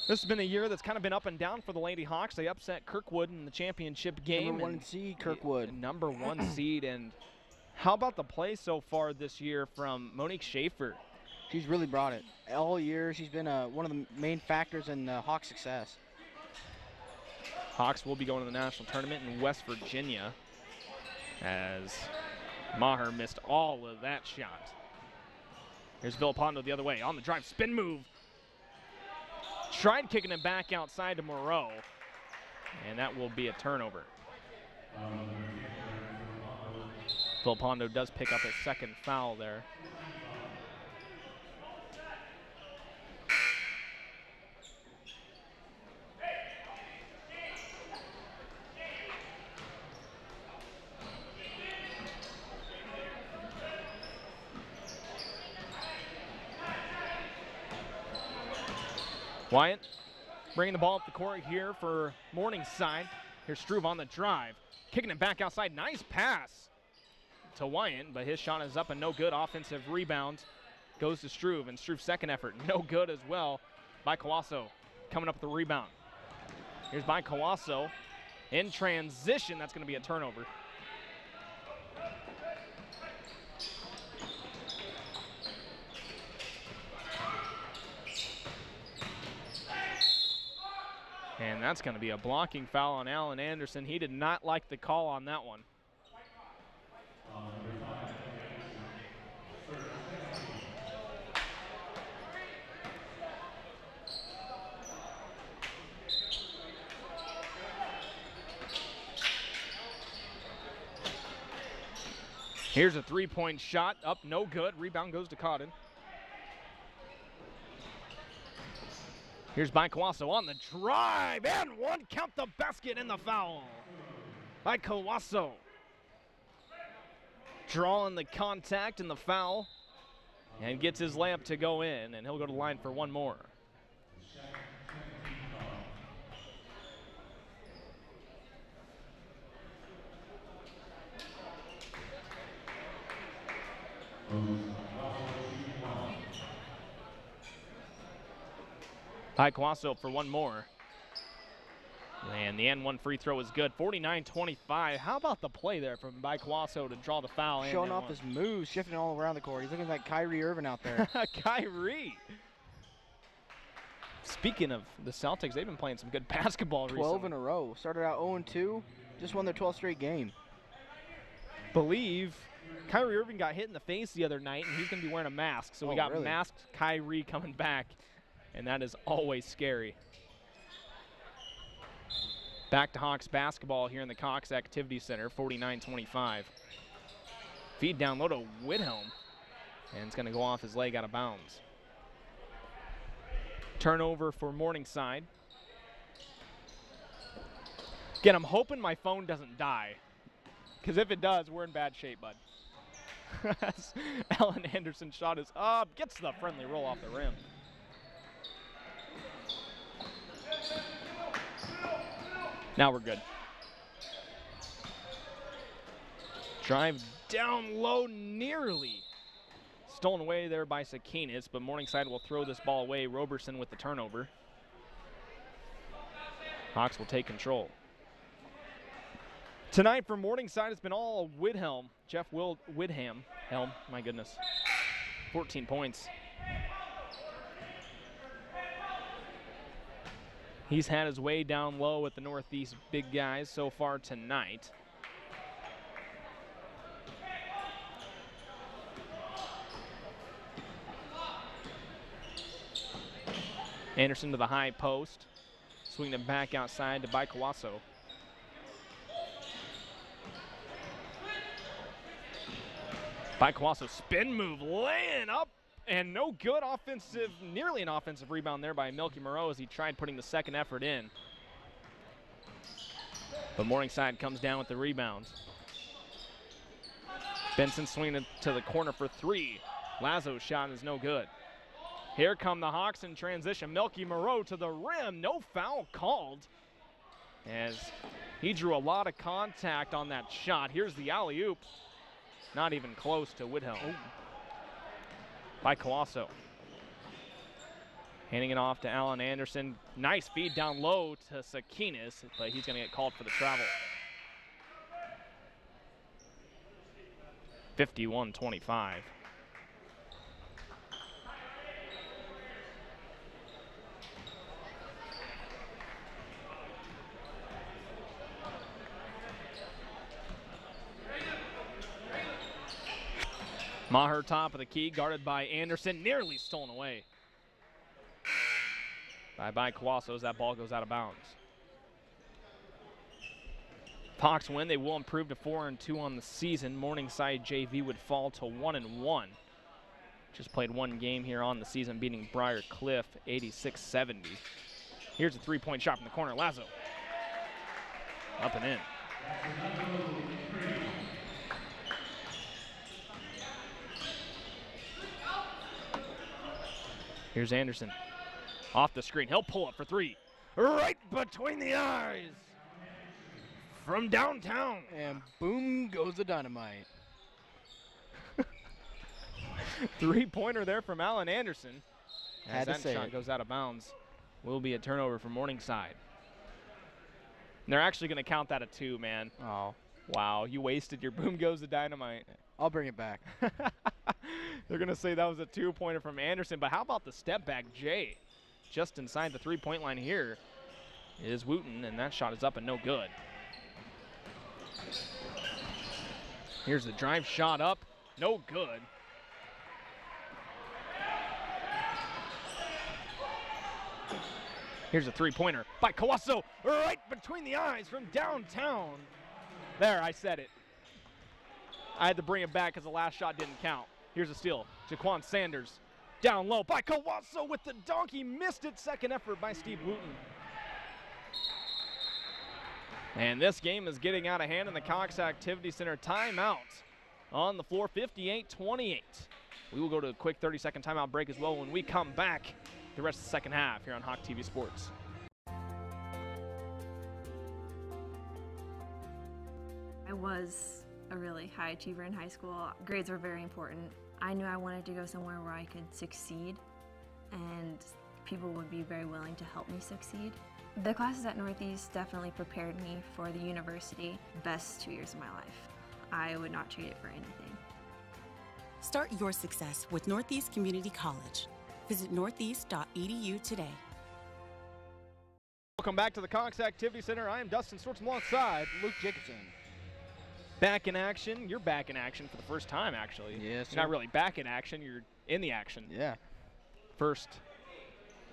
this has been a year that's kind of been up and down for the Lady Hawks. They upset Kirkwood in the championship game. Number 1 seed, Kirkwood. Number 1 seed, and how about the play so far this year from Monique Schaefer? She's really brought it. All year, she's been one of the main factors in Hawks' success. Hawks will be going to the national tournament in West Virginia as Maher missed all of that shot. Here's Villapando the other way on the drive, spin move. Tried kicking it back outside to Moreau, and that will be a turnover. Villapando does pick up his second foul there. Wyatt bringing the ball up the court here for Morningside. Here's Struve on the drive, kicking it back outside. Nice pass to Wyatt, but his shot is up and no good. Offensive rebound goes to Struve, and Struve's second effort no good as well by Kawaso coming up with the rebound. Here's by Kawaso in transition. That's going to be a turnover. And that's going to be a blocking foul on Alan Anderson. He did not like the call on that one. Here's a three-point shot, up no good. Rebound goes to Cotton. Here's by Kawaso on the drive, and one, count the basket and the foul by Kawaso. Drawing the contact and the foul, and gets his layup to go in, and he'll go to the line for one more. Baikwaso for one more. And the N1 free throw is good. 49-25. How about the play there from Baikwaso to draw the foul? Showing off his moves, shifting all around the court. He's looking like Kyrie Irving out there. Kyrie. Speaking of the Celtics, they've been playing some good basketball 12 recently. in a row. Started out 0-2, just won their 12th straight game. Believe Kyrie Irving got hit in the face the other night, and he's going to be wearing a mask. So we got really? masked Kyrie coming back, and that is always scary. Back to Hawks basketball here in the Cox Activity Center, 49-25. Feed down low to Whithelm, and it's going to go off his leg out of bounds. Turnover for Morningside. Again, I'm hoping my phone doesn't die, because if it does, we're in bad shape, bud. Alan Anderson's shot is up, gets the friendly roll off the rim. Now we're good. Drive down low, nearly stolen away there by Sakinis, but Morningside will throw this ball away. Roberson with the turnover. Hawks will take control. Tonight for Morningside, it's been all Whithelm. Jeff Whitham. Helm, my goodness. 14 points. He's had his way down low with the Northeast big guys so far tonight. Anderson to the high post. Swinging it back outside to Baikwaso. Baikwaso spin move, laying up. And no good offensive, nearly an offensive rebound there by Milky Moreau as he tried putting the second effort in. But Morningside comes down with the rebound. Benson swinging it to the corner for three. Lazo's shot is no good. Here come the Hawks in transition. Milky Moreau to the rim, no foul called. As he drew a lot of contact on that shot. Here's the alley-oop. Not even close to Whithelm. Baikwaso. Handing it off to Alan Anderson. Nice feed down low to Sakinis, but he's going to get called for the travel. 51-25. Maher top of the key, guarded by Anderson, nearly stolen away by Baikwaso as that ball goes out of bounds. Hawks win, they will improve to 4-2 on the season. Morningside JV would fall to 1-1. Just played one game here on the season, beating Briar Cliff 86-70. Here's a three-point shot from the corner, Lazo. Up and in. Here's Anderson. Off the screen. He'll pull up for three. Right between the eyes. From downtown. And boom goes the dynamite. Three-pointer there from Alan Anderson. As Had to that shot goes out of bounds. Will be a turnover for Morningside. And they're actually going to count that a two, man. Oh. Wow, you wasted your boom goes the dynamite. I'll bring it back. They're going to say that was a two-pointer from Anderson, but how about the step back Jay? Just inside the three-point line here is Wooten, and that shot is up and no good. Here's the drive shot up, no good. Here's a three-pointer by Kawaso, right between the eyes from downtown. There, I said it. I had to bring it back because the last shot didn't count. Here's a steal. Jaquan Sanders down low by Kawaso with the donkey. Missed it. Second effort by Steve Wooten. And this game is getting out of hand in the Cox Activity Center. Timeout on the floor, 58-28. We will go to a quick 30-second timeout break as well. When we come back, the rest of the second half here on Hawk TV Sports. I was a really high achiever in high school. Grades were very important. I knew I wanted to go somewhere where I could succeed and people would be very willing to help me succeed. The classes at Northeast definitely prepared me for the university. Best 2 years of my life. I would not trade it for anything. Start your success with Northeast Community College. Visit northeast.edu today. Welcome back to the Cox Activity Center. I am Dustin Swartz alongside Luke Jacobson. Back in action. You're back in action for the first time, actually. Yes, You're not really back in action. You're in the action. Yeah. First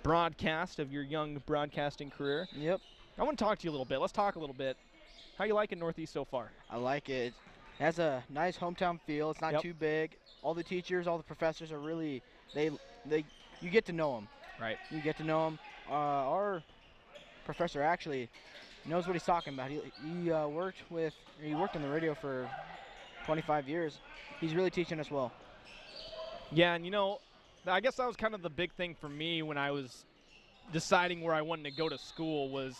broadcast of your young broadcasting career. Yep. I want to talk to you a little bit. Let's talk a little bit. How you liking Northeast so far? I like it. It has a nice hometown feel. It's not too big. All the teachers, all the professors are really, you get to know them. Right. You get to know them. Our professor actually knows what he's talking about. He worked on the radio for 25 years. He's really teaching us well. Yeah, and you know, I guess that was kind of the big thing for me when I was deciding where I wanted to go to school was,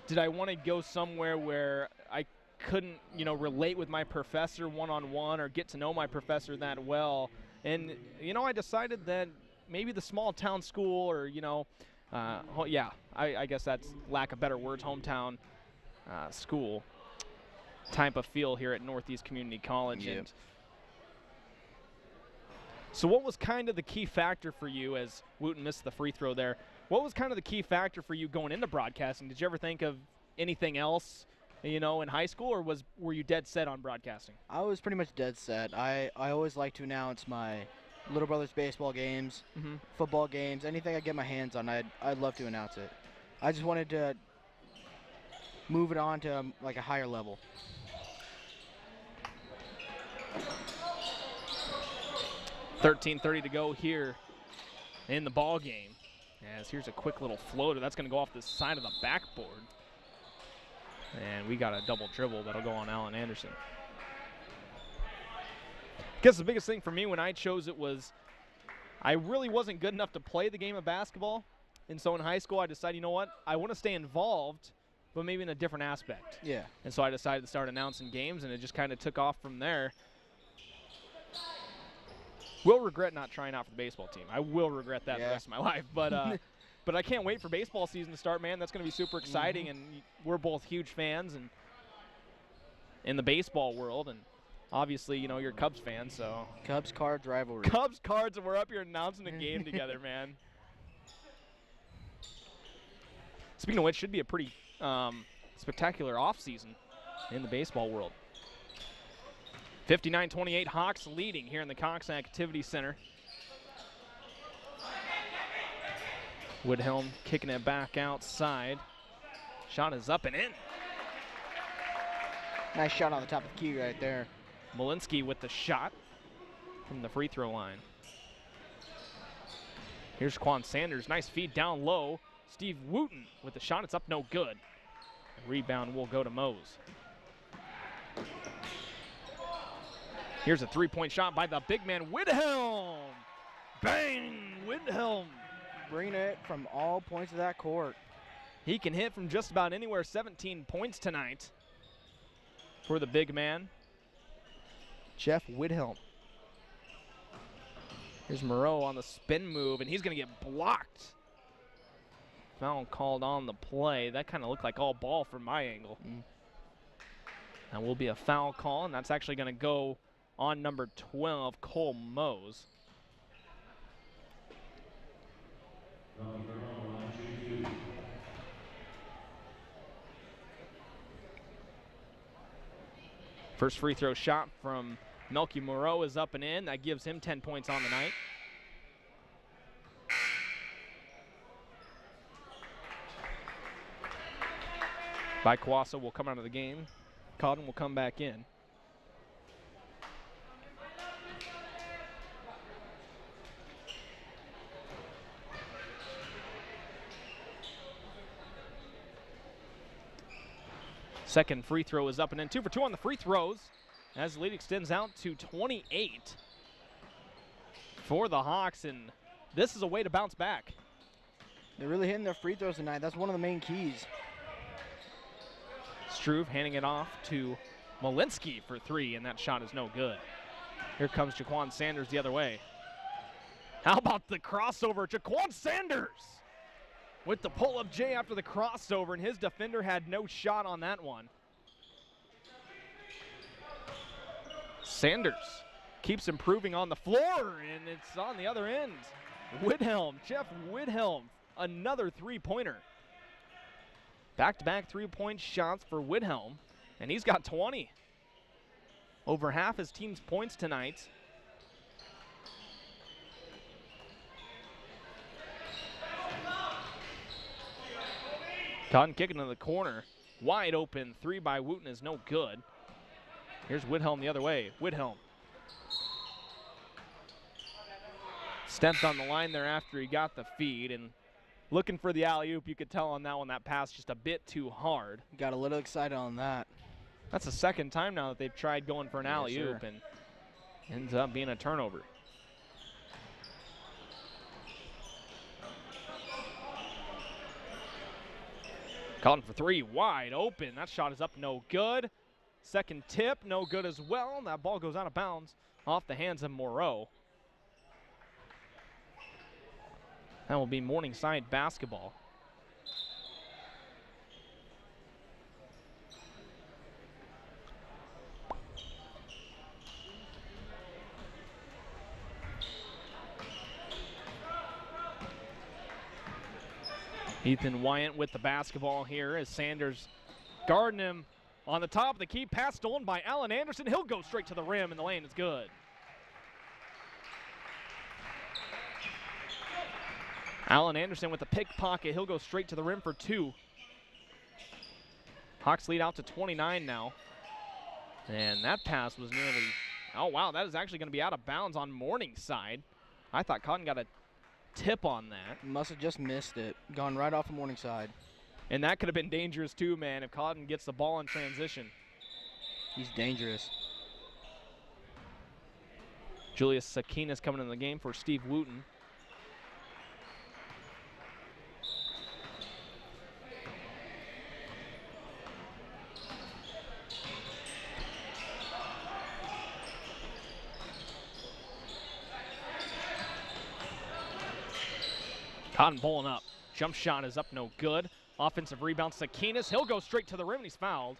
did I want to go somewhere where I couldn't, you know, relate with my professor one-on-one or get to know my professor that well? And, you know, I decided that maybe the small town school or, you know, I guess that's lack of better words, hometown school type of feel here at Northeast Community College. Yep. And so what was kind of the key factor for you, as Wooten missed the free throw there, what was kind of the key factor for you going into broadcasting? Did you ever think of anything else, you know, in high school, or were you dead set on broadcasting? I was pretty much dead set. I always like to announce my little brother's baseball games, football games, anything I get my hands on, I'd love to announce it. I just wanted to move it on to like a higher level. .13:30 to go here in the ball game. As here's a quick little floater. That's going to go off the side of the backboard. And we got a double dribble that'll go on Allen Anderson. I guess the biggest thing for me when I chose it was I really wasn't good enough to play the game of basketball. And so in high school I decided, you know what, I want to stay involved, but maybe in a different aspect. Yeah. And so I decided to start announcing games, and it just kind of took off from there. Will regret not trying out for the baseball team. I will regret that the rest of my life. But but I can't wait for baseball season to start, man. That's going to be super exciting, and we're both huge fans and in the baseball world. And obviously, you know, you're a Cubs fan, so. Cubs-Cards rivalry. Cubs-Cards, and we're up here announcing the game together, man. Speaking of which, should be a pretty spectacular offseason in the baseball world. 59-28, Hawks leading here in the Cox Activity Center. Woodhelm kicking it back outside. Shot is up and in. Nice shot on the top of the key right there. Malinsky with the shot from the free throw line. Here's Quan Sanders, nice feed down low. Steve Wooten with the shot, it's up no good. Rebound will go to Mose. Here's a three-point shot by the big man, Widhelm. Bang, Widhelm. Bringing it from all points of that court. He can hit from just about anywhere, 17 points tonight for the big man, Jeff Widhelm. Here's Moreau on the spin move, and he's going to get blocked. Foul called on the play. That kind of looked like all ball from my angle. That will be a foul call, and that's actually going to go on number 12, Cole Mose. First free throw shot from Melky Moreau is up and in. That gives him 10 points on the night. Baikuasa will come out of the game. Cotton will come back in. Second free throw is up and in. 2 for 2 on the free throws as the lead extends out to 28 for the Hawks, and this is a way to bounce back. They're really hitting their free throws tonight. That's one of the main keys. Struve handing it off to Malinsky for 3, and that shot is no good. Here comes Jaquan Sanders the other way. How about the crossover? Jaquan Sanders with the pull-up J after the crossover, and his defender had no shot on that one. Sanders keeps improving on the floor, and it's on the other end. Widhelm, Jeff Widhelm, another three-pointer. Back-to-back three-point shots for Widhelm, and he's got 20. Over half his team's points tonight. Cotton kicking to the corner. Wide open three by Wooten is no good. Here's Widhelm the other way. Widhelm stepped on the line there after he got the feed, and looking for the alley-oop. You could tell on that one that pass just a bit too hard. Got a little excited on that. That's the second time now that they've tried going for an alley-oop, and ends up being a turnover. Cotton for three, wide open. That shot is up, no good. Second tip, no good as well. That ball goes out of bounds off the hands of Moreau. That will be Morningside basketball. Ethan Wyant with the basketball here as Sanders guarding him on the top of the key. Pass stolen by Allen Anderson. He'll go straight to the rim, and the lane is good. Allen Anderson with the pickpocket. He'll go straight to the rim for two. Hawks lead out to 29 now. And that pass was nearly, oh wow, that is actually going to be out of bounds on Morningside. I thought Cotton got a tip on that. Must have just missed it. Gone right off of Morningside. And that could have been dangerous too, man, if Cotton gets the ball in transition. He's dangerous. Julius Sakinas coming in the game for Steve Wooten. Cotton pulling up. Jump shot is up, no good. Offensive rebound, Sakinas. He'll go straight to the rim, and he's fouled.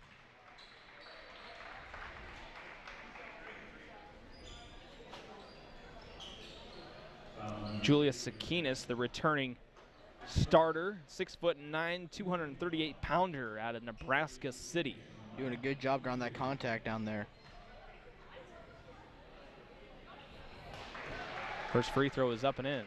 Julius Sakinas, the returning starter, 6'9", 238-pounder out of Nebraska City. Doing a good job around that contact down there. First free throw is up and in.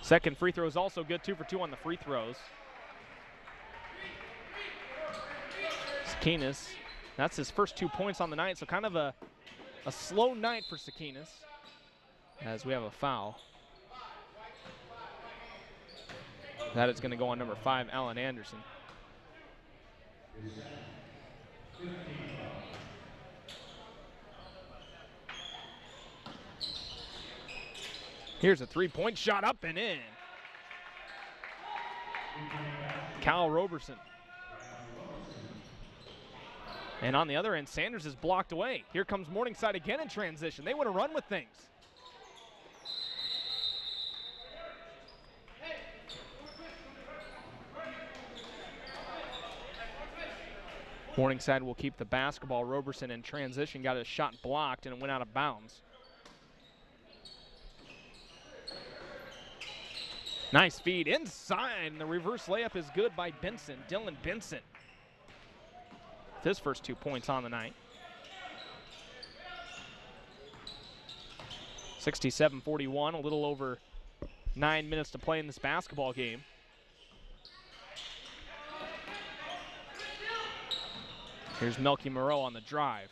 Second free throw is also good, 2 for 2 on the free throws. Sakinas, that's his first 2 points on the night, so kind of a slow night for Sakinas as we have a foul. That is going to go on number 5, Allen Anderson. Here's a three-point shot up and in. Cal Roberson. And on the other end, Sanders is blocked away. Here comes Morningside again in transition. They want to run with things. Morningside will keep the basketball. Roberson in transition got his shot blocked and it went out of bounds. Nice feed inside, and the reverse layup is good by Benson, Dylan Benson. With his first 2 points on the night. 67-41, a little over 9 minutes to play in this basketball game. Here's Melky Moreau on the drive.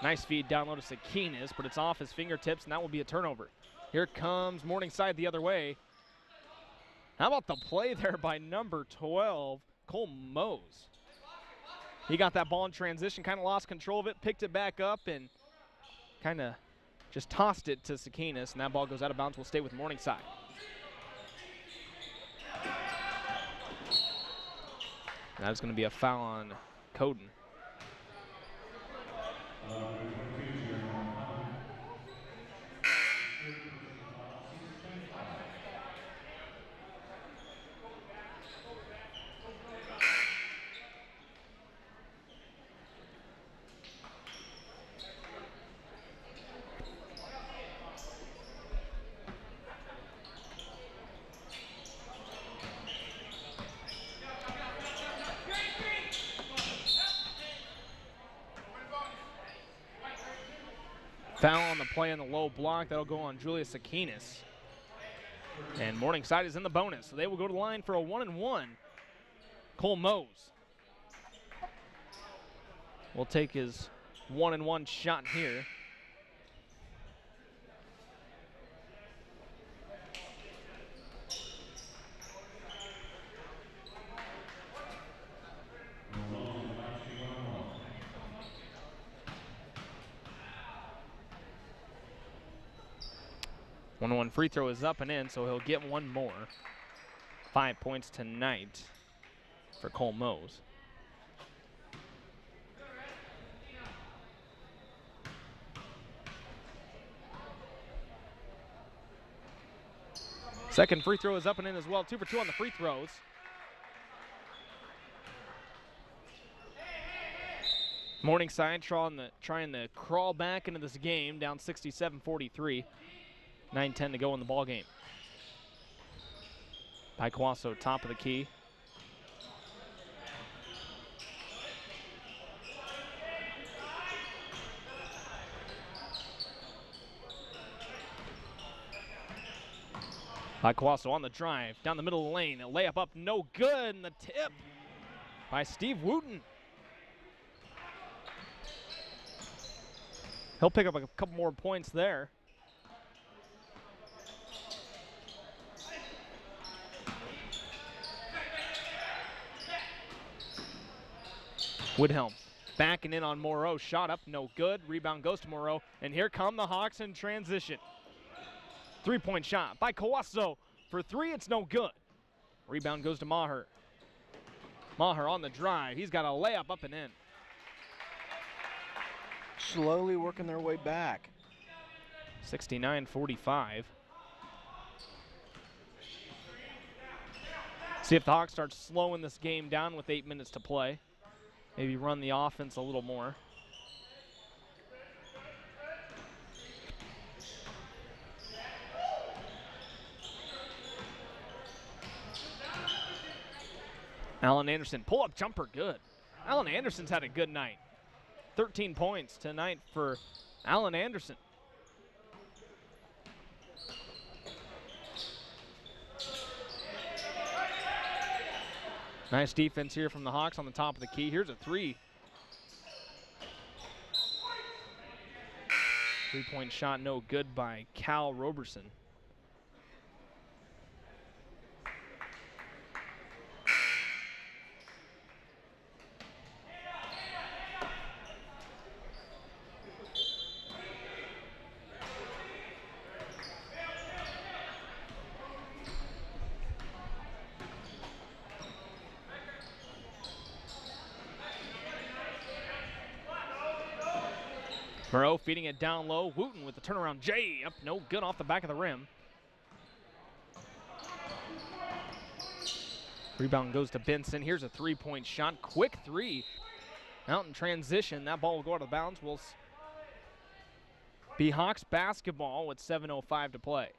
Nice feed down low to Sakinas, but it's off his fingertips, and that will be a turnover. Here comes Morningside the other way. How about the play there by number 12, Cole Mose? He got that ball in transition, kind of lost control of it, picked it back up, and kind of just tossed it to Sakinas, and that ball goes out of bounds. Will stay with Morningside. That's going to be a foul on Coden. Foul on the play on the low block. That'll go on Julius Aquinas. And Morningside is in the bonus, so they will go to the line for a 1-and-1. Cole Mose will take his 1-and-1 shot here. One free throw is up and in, so he'll get one more. 5 points tonight for Cole Mose. Second free throw is up and in as well. 2 for 2 on the free throws. Morningside trying to crawl back into this game, down 67-43. 9:10 to go in the ball game. Paikwaso, top of the key. Paikwaso on the drive, down the middle of the lane. A layup up, no good, and the tip by Steve Wooten. He'll pick up a couple more points there. Woodhelm backing in on Moreau. Shot up, no good. Rebound goes to Moreau. And here come the Hawks in transition. 3-point shot by Kawaso. For 3, it's no good. Rebound goes to Maher. Maher on the drive. He's got a layup up and in. Slowly working their way back. 69-45. See if the Hawks start slowing this game down with 8 minutes to play. Maybe run the offense a little more. Alan Anderson, pull-up jumper, good. Alan Anderson's had a good night. 13 points tonight for Alan Anderson. Nice defense here from the Hawks on the top of the key. Here's a 3. 3-point shot, no good by Cal Roberson. Moreau feeding it down low. Wooten with the turnaround J up, no good off the back of the rim. Rebound goes to Benson. Here's a 3-point shot. Quick 3. Out in transition. That ball will go out of bounds. Will be Hawks basketball with 7:05 to play.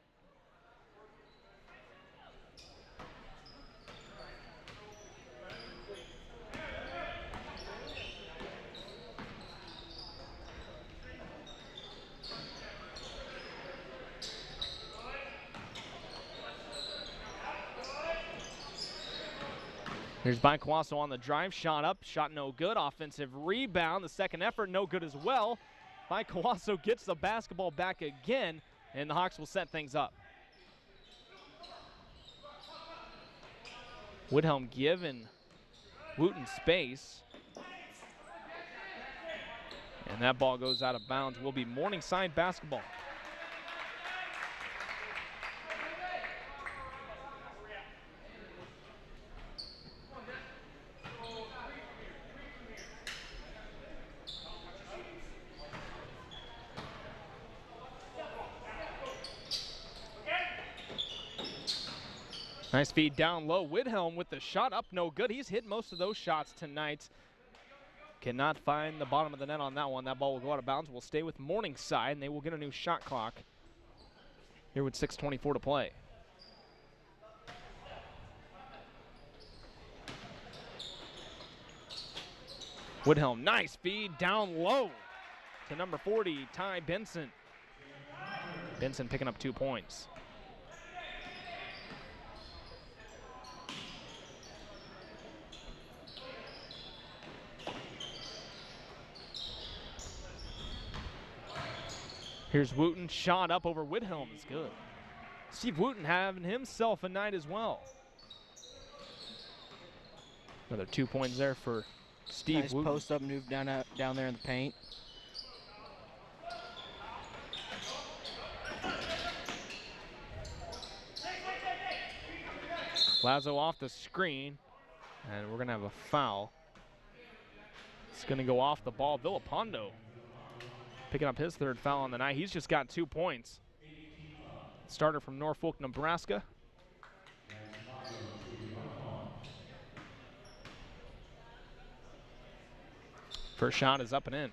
Here's Paikwaso on the drive, shot up, shot no good. Offensive rebound, the second effort no good as well. Paikwaso gets the basketball back again, and the Hawks will set things up. Woodhelm giving Wooten space. And that ball goes out of bounds. Will be Morningside basketball. Nice feed down low. Widhelm with the shot up, no good. He's hit most of those shots tonight. Cannot find the bottom of the net on that one. That ball will go out of bounds. We'll stay with Morningside, and they will get a new shot clock here with 6:24 to play. Widhelm, nice feed down low to number 40, Ty Benson. Benson picking up 2 points. Here's Wooten, shot up over Widhelm is good. Steve Wooten having himself a night as well. Another 2 points there for Steve Wooten. Nice post-up move down there in the paint. Lazo off the screen, and we're going to have a foul. It's going to go off the ball. Villapando picking up his 3rd foul on the night. He's just got 2 points. Starter from Norfolk, Nebraska. First shot is up and in.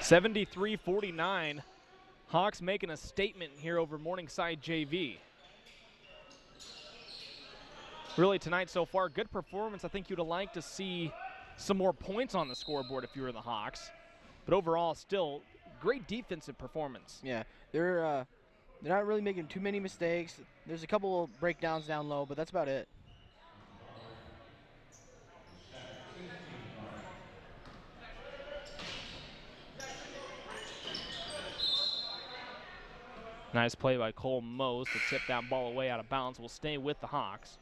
(73-49). Hawks making a statement here over Morningside JV. Really tonight so far, good performance. I think you'd have liked to see some more points on the scoreboard if you were the Hawks. But overall, still great defensive performance. Yeah, they're not really making too many mistakes. There's a couple of breakdowns down low, but that's about it. Nice play by Cole Mose to tip that ball away out of bounds. Will stay with the Hawks.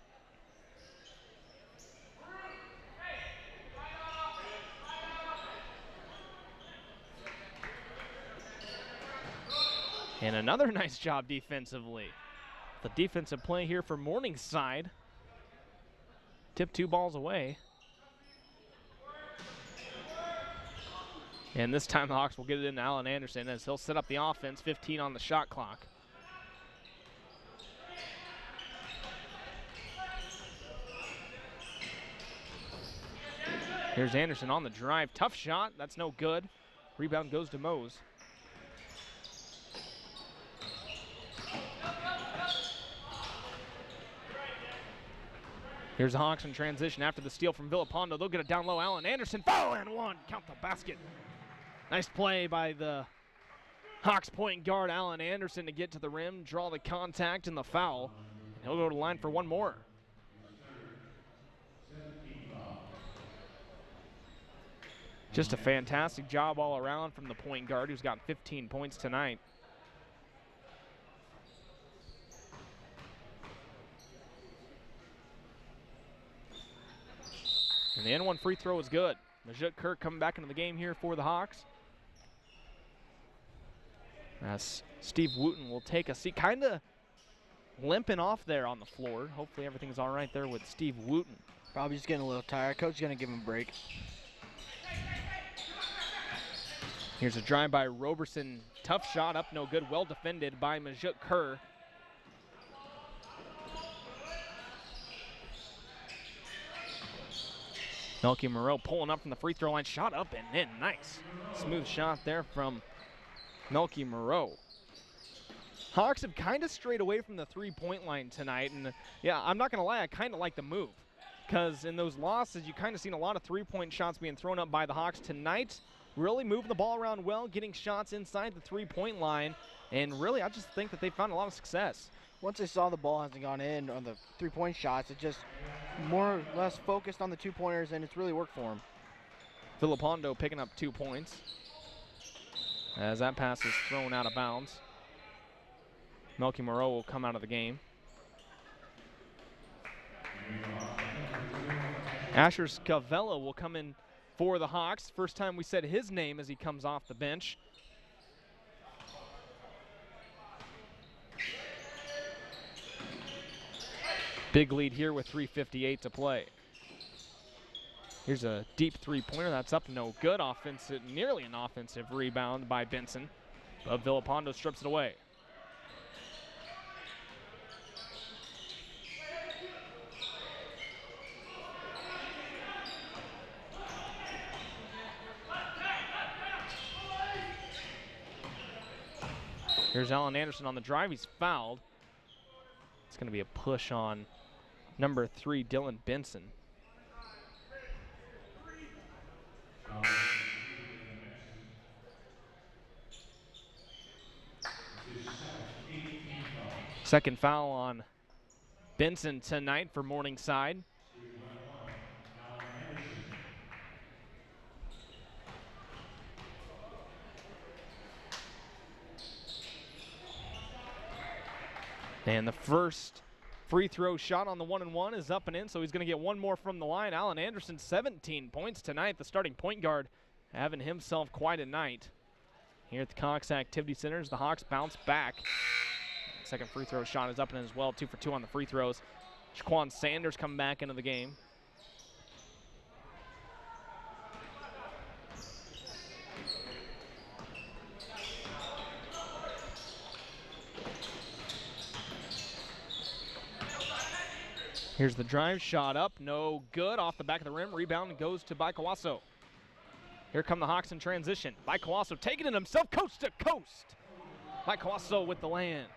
And another nice job defensively. The defensive play here for Morningside. Tip 2 balls away. And this time the Hawks will get it into Alan Anderson as he'll set up the offense, 15 on the shot clock. Here's Anderson on the drive. Tough shot. That's no good. Rebound goes to Mose. Here's the Hawks in transition after the steal from Villapando. They'll get it down low. Alan Anderson, foul and one. Count the basket. Nice play by the Hawks point guard, Alan Anderson, to get to the rim, draw the contact and the foul. He'll go to the line for one more. Just a fantastic job all around from the point guard, who's got 15 points tonight. And the N1 free throw is good. Majut Kirk coming back into the game here for the Hawks. As Steve Wooten will take a seat, kind of limping off there on the floor. Hopefully everything's all right there with Steve Wooten. Probably just getting a little tired. Coach is going to give him a break. Here's a drive by Roberson. Tough shot up, no good. Well defended by Majut Kerr. Melky Moreau pulling up from the free throw line. Shot up and in. Nice. Smooth shot there from Melky Moreau. Hawks have kind of strayed away from the three-point line tonight. And yeah, I'm not going to lie, I kind of like the move. Because in those losses, you kind of seen a lot of three-point shots being thrown up by the Hawks. Tonight, really moving the ball around well, getting shots inside the three-point line. And really, I just think that they found a lot of success. Once they saw the ball hasn't gone in on the three-point shots, it just more or less focused on the two-pointers, and it's really worked for them. Villapando picking up 2 points as that pass is thrown out of bounds. Melky Moreau will come out of the game. Asher Scavella will come in for the Hawks. First time we said his name as he comes off the bench. Big lead here with 3:58 to play. Here's a deep three-pointer. That's up, no good. Offensive, nearly an offensive rebound by Benson. But Villapando strips it away. Here's Alan Anderson on the drive. He's fouled. It's going to be a push on number 3, Dylan Benson. Second foul on Benson tonight for Morningside. And the first free throw shot on the 1-and-1 is up and in, so he's going to get one more from the line. Alan Anderson, 17 points tonight, the starting point guard, having himself quite a night here at the Cox Activity Center as the Hawks bounce back. Second free throw shot is up and in as well, 2 for 2 on the free throws. Jaquan Sanders coming back into the game. Here's the drive, shot up, no good, off the back of the rim, rebound goes to Baikawaso. Here come the Hawks in transition. Baikawaso taking it himself, coast to coast. Baikawaso with the land.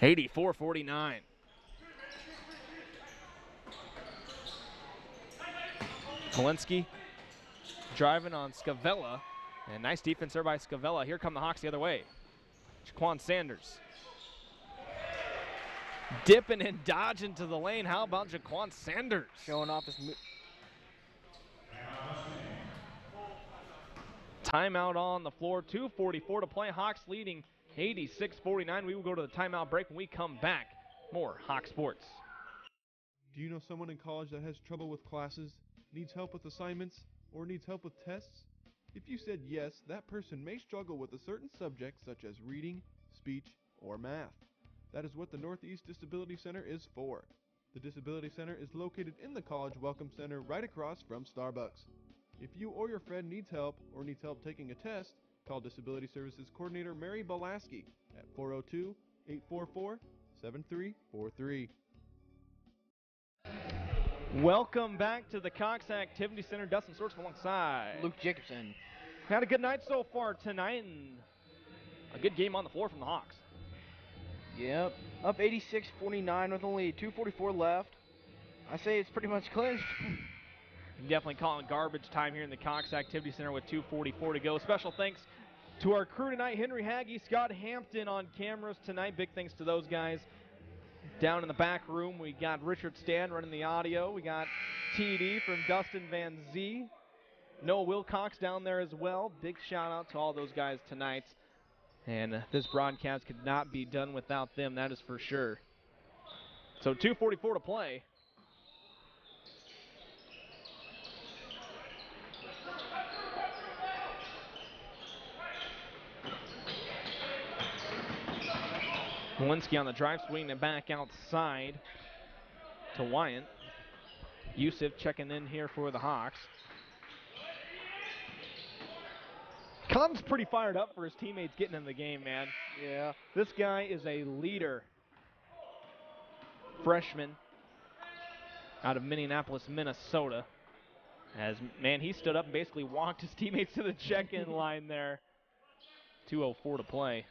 (84-49). Malinsky driving on Scavella, and nice defense there by Scavella. Here come the Hawks the other way. Jaquan Sanders. Dipping and dodging to the lane. How about Jaquan Sanders? Showing off his move. Timeout on the floor. 2:44 to play. Hawks leading 86-49. We will go to the timeout break when we come back. More Hawk Sports. Do you know someone in college that has trouble with classes, needs help with assignments, or needs help with tests? If you said yes, that person may struggle with a certain subject such as reading, speech, or math. That is what the Northeast Disability Center is for. The Disability Center is located in the College Welcome Center right across from Starbucks. If you or your friend needs help or needs help taking a test, call Disability Services Coordinator Mary Balaski at 402-844-7343. Welcome back to the Cox Activity Center. Dustin Sorts alongside Luke Jacobson. Had a good night so far tonight and a good game on the floor from the Hawks. Yep, up 86-49 with only 2:44 left. I say it's pretty much clinched. Definitely calling garbage time here in the Cox Activity Center with 2:44 to go. Special thanks to our crew tonight, Henry Haggy, Scott Hampton on cameras tonight. Big thanks to those guys. Down in the back room, we got Richard Stan running the audio. We got TD from Dustin Van Zee. Noah Wilcox down there as well. Big shout out to all those guys tonight. And this broadcast could not be done without them, that is for sure. So 2:44 to play. Malinsky on the drive, swinging it back outside to Wyant. Yusuf checking in here for the Hawks. Con's pretty fired up for his teammates getting in the game, man. Yeah. This guy is a leader. Freshman out of Minneapolis, Minnesota. As, man, he stood up and basically walked his teammates to the check-in line there. 2:04 to play.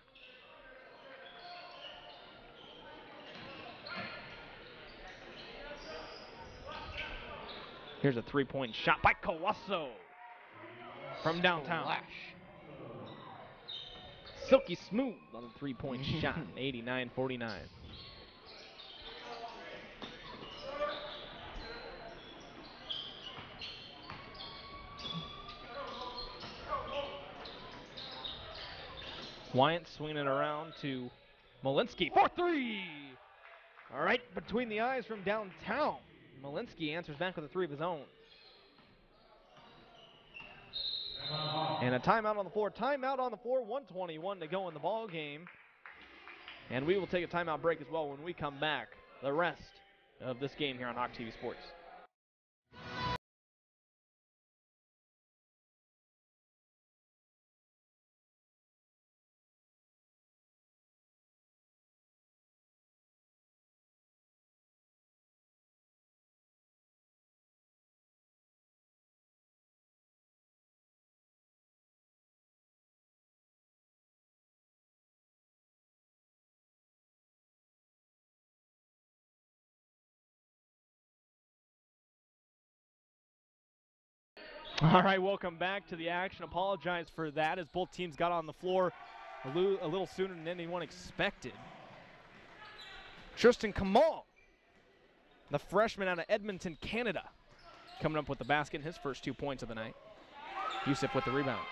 Here's a three-point shot by Kawaso from downtown. Flash. Silky smooth on the three-point shot, 89-49. Wyant swinging it around to Malinsky for three. All right, between the eyes from downtown. Malinsky answers back with a 3 of his own. And a timeout on the floor. Timeout on the floor. 1:21 to go in the ball game. And we will take a timeout break as well when we come back. The rest of this game here on Hawk TV Sports. All right, welcome back to the action. Apologize for that as both teams got on the floor a little sooner than anyone expected. Tristan Kamal, the freshman out of Edmonton, Canada, coming up with the basket in his first 2 points of the night. Yusuf with the rebound.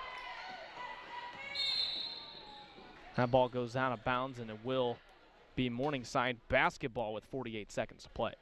That ball goes out of bounds, and it will be Morningside basketball with 48 seconds to play.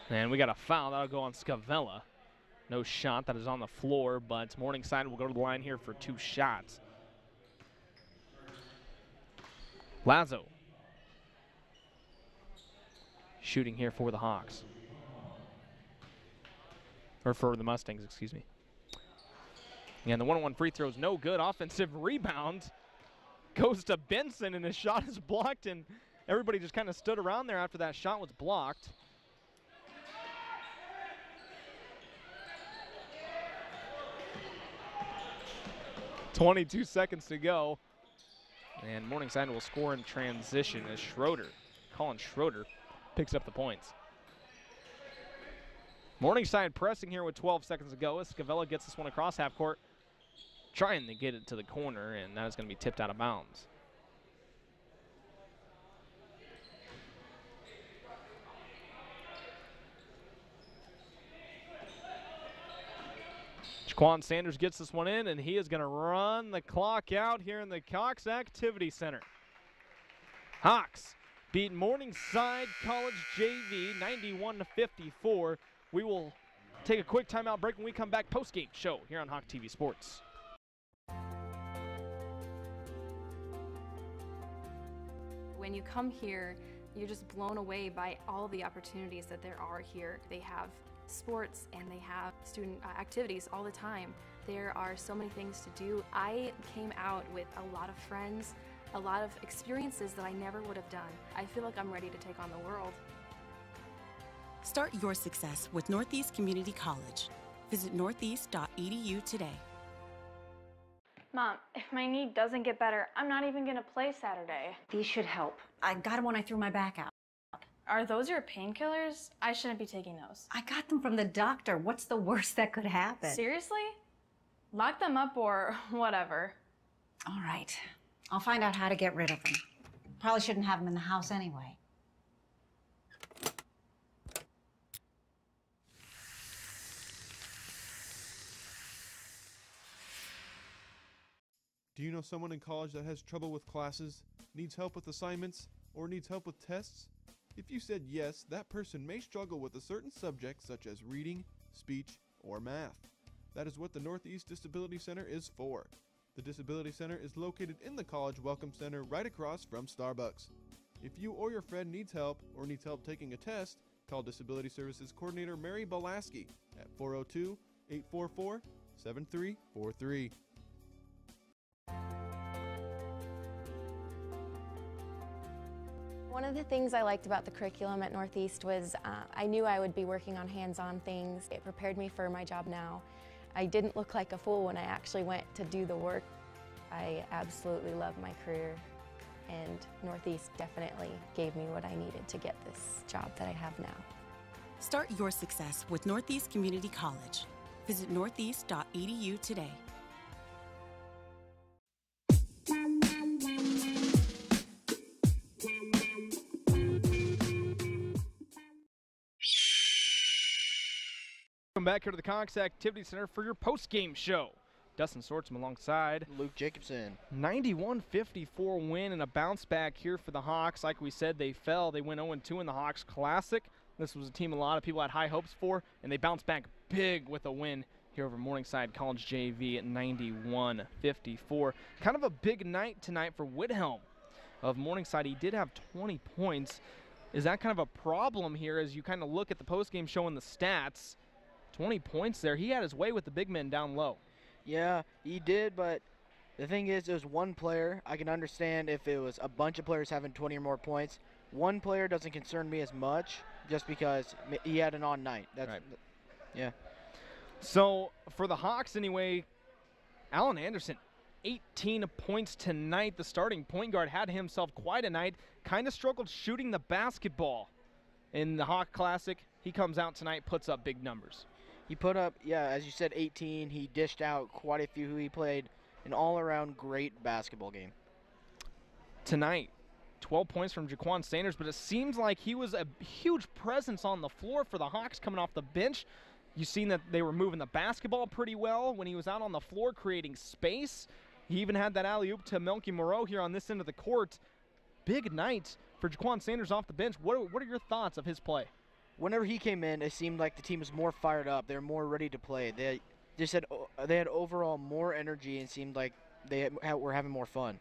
And we got a foul. That'll go on Scavella. No shot. That is on the floor, but Morningside will go to the line here for 2 shots. Lazo shooting here for the Hawks. Or for the Mustangs, excuse me. And the 1-on-1 free throw is no good. Offensive rebound goes to Benson, and his shot is blocked, and everybody just kind of stood around there after that shot was blocked. .22 seconds to go. And Morningside will score in transition as Colin Schroeder, picks up the points. Morningside pressing here with 12 seconds to go as Scavella gets this one across half court, trying to get it to the corner, and that is going to be tipped out of bounds. Jaquan Sanders gets this one in, and he is going to run the clock out here in the Cox Activity Center. Hawks beat Morningside College JV 91-54. We will take a quick timeout break when we come back. Post-game show here on Hawk TV Sports. When you come here, you're just blown away by all the opportunities that there are here. They have sports and they have student activities all the time. There are so many things to do. I came out with a lot of friends, a lot of experiences that I never would have done. I feel like I'm ready to take on the world. Start your success with Northeast Community College. Visit northeast.edu today. Mom, if my knee doesn't get better, I'm not even gonna play Saturday. These should help. I got them when I threw my back out. Are those your painkillers? I shouldn't be taking those. I got them from the doctor. What's the worst that could happen? Seriously? Lock them up or whatever. All right. I'll find out how to get rid of them. Probably shouldn't have them in the house anyway. Do you know someone in college that has trouble with classes, needs help with assignments, or needs help with tests? If you said yes, that person may struggle with a certain subject such as reading, speech, or math. That is what the Northeast Disability Center is for. The Disability Center is located in the College Welcome Center right across from Starbucks. If you or your friend needs help or needs help taking a test, call Disability Services Coordinator Mary Belaski at 402-844-7343. One of the things I liked about the curriculum at Northeast was I knew I would be working on hands-on things. It prepared me for my job now. I didn't look like a fool when I actually went to do the work. I absolutely love my career, and Northeast definitely gave me what I needed to get this job that I have now. Start your success with Northeast Community College. Visit northeast.edu today. Welcome back here to the Cox Activity Center for your post-game show. Dustin Sortsum alongside Luke Jacobson. 91-54 win and a bounce back here for the Hawks. Like we said, they fell. They went 0-2 in the Hawks Classic. This was a team a lot of people had high hopes for, and they bounced back big with a win here over Morningside College JV at 91-54. Kind of a big night tonight for Whithelm of Morningside. He did have 20 points. Is that kind of a problem here as you kind of look at the post-game show and the stats? 20 points there. He had his way with the big men down low. Yeah, he did, but the thing is, it was one player. I can understand if it was a bunch of players having 20 or more points. One player doesn't concern me as much just because he had an on night. That's right. Yeah. So for the Hawks anyway, Alan Anderson, 18 points tonight. The starting point guard had himself quite a night. Kind of struggled shooting the basketball in the Hawk Classic. He comes out tonight, puts up big numbers. He put up, yeah, as you said, 18. He dished out quite a few. He played an all-around great basketball game. Tonight, 12 points from Jaquan Sanders, but it seems like he was a huge presence on the floor for the Hawks coming off the bench. You've seen that they were moving the basketball pretty well when he was out on the floor creating space. He even had that alley-oop to Melky Moreau here on this end of the court. Big night for Jaquan Sanders off the bench. What are your thoughts of his play? Whenever he came in, it seemed like the team was more fired up. They were more ready to play. They had overall more energy and seemed like they were having more fun.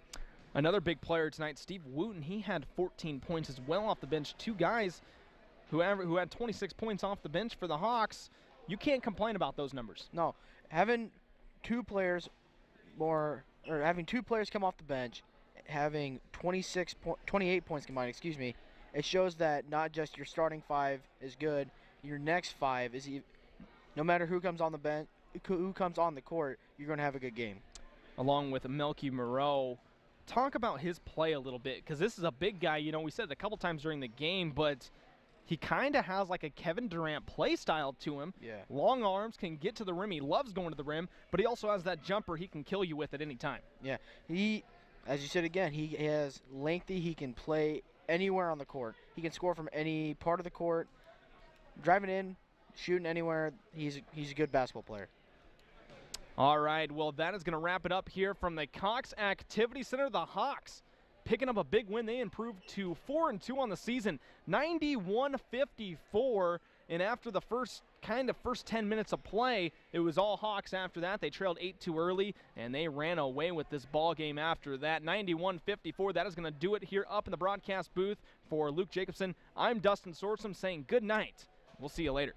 Another big player tonight, Steve Wooten. He had 14 points as well off the bench. Two guys who had 26 points off the bench for the Hawks. You can't complain about those numbers. No, having two players come off the bench, having 28 points combined, it shows that not just your starting five is good, your next five is no matter who comes on the bench, who comes on the court, you're going to have a good game. Along with Melky Moreau, talk about his play a little bit, because this is a big guy. You know, we said it a couple times during the game, but he kind of has like a Kevin Durant play style to him. Yeah. Long arms, can get to the rim. He loves going to the rim, but he also has that jumper he can kill you with at any time. Yeah. He, as you said again, he has lengthy. He can play anywhere on the court. He can score from any part of the court, driving in, shooting anywhere. He's a good basketball player. All right, well, that is going to wrap it up here from the Cox Activity Center. The Hawks picking up a big win. They improved to 4-2 on the season, 91-54. And after the first 10 minutes of play, it was all Hawks after that. They trailed 8-2 early, and they ran away with this ball game after that. 91-54. That is going to do it here up in the broadcast booth for Luke Jacobson. I'm Dustin Sortsum saying good night. We'll see you later.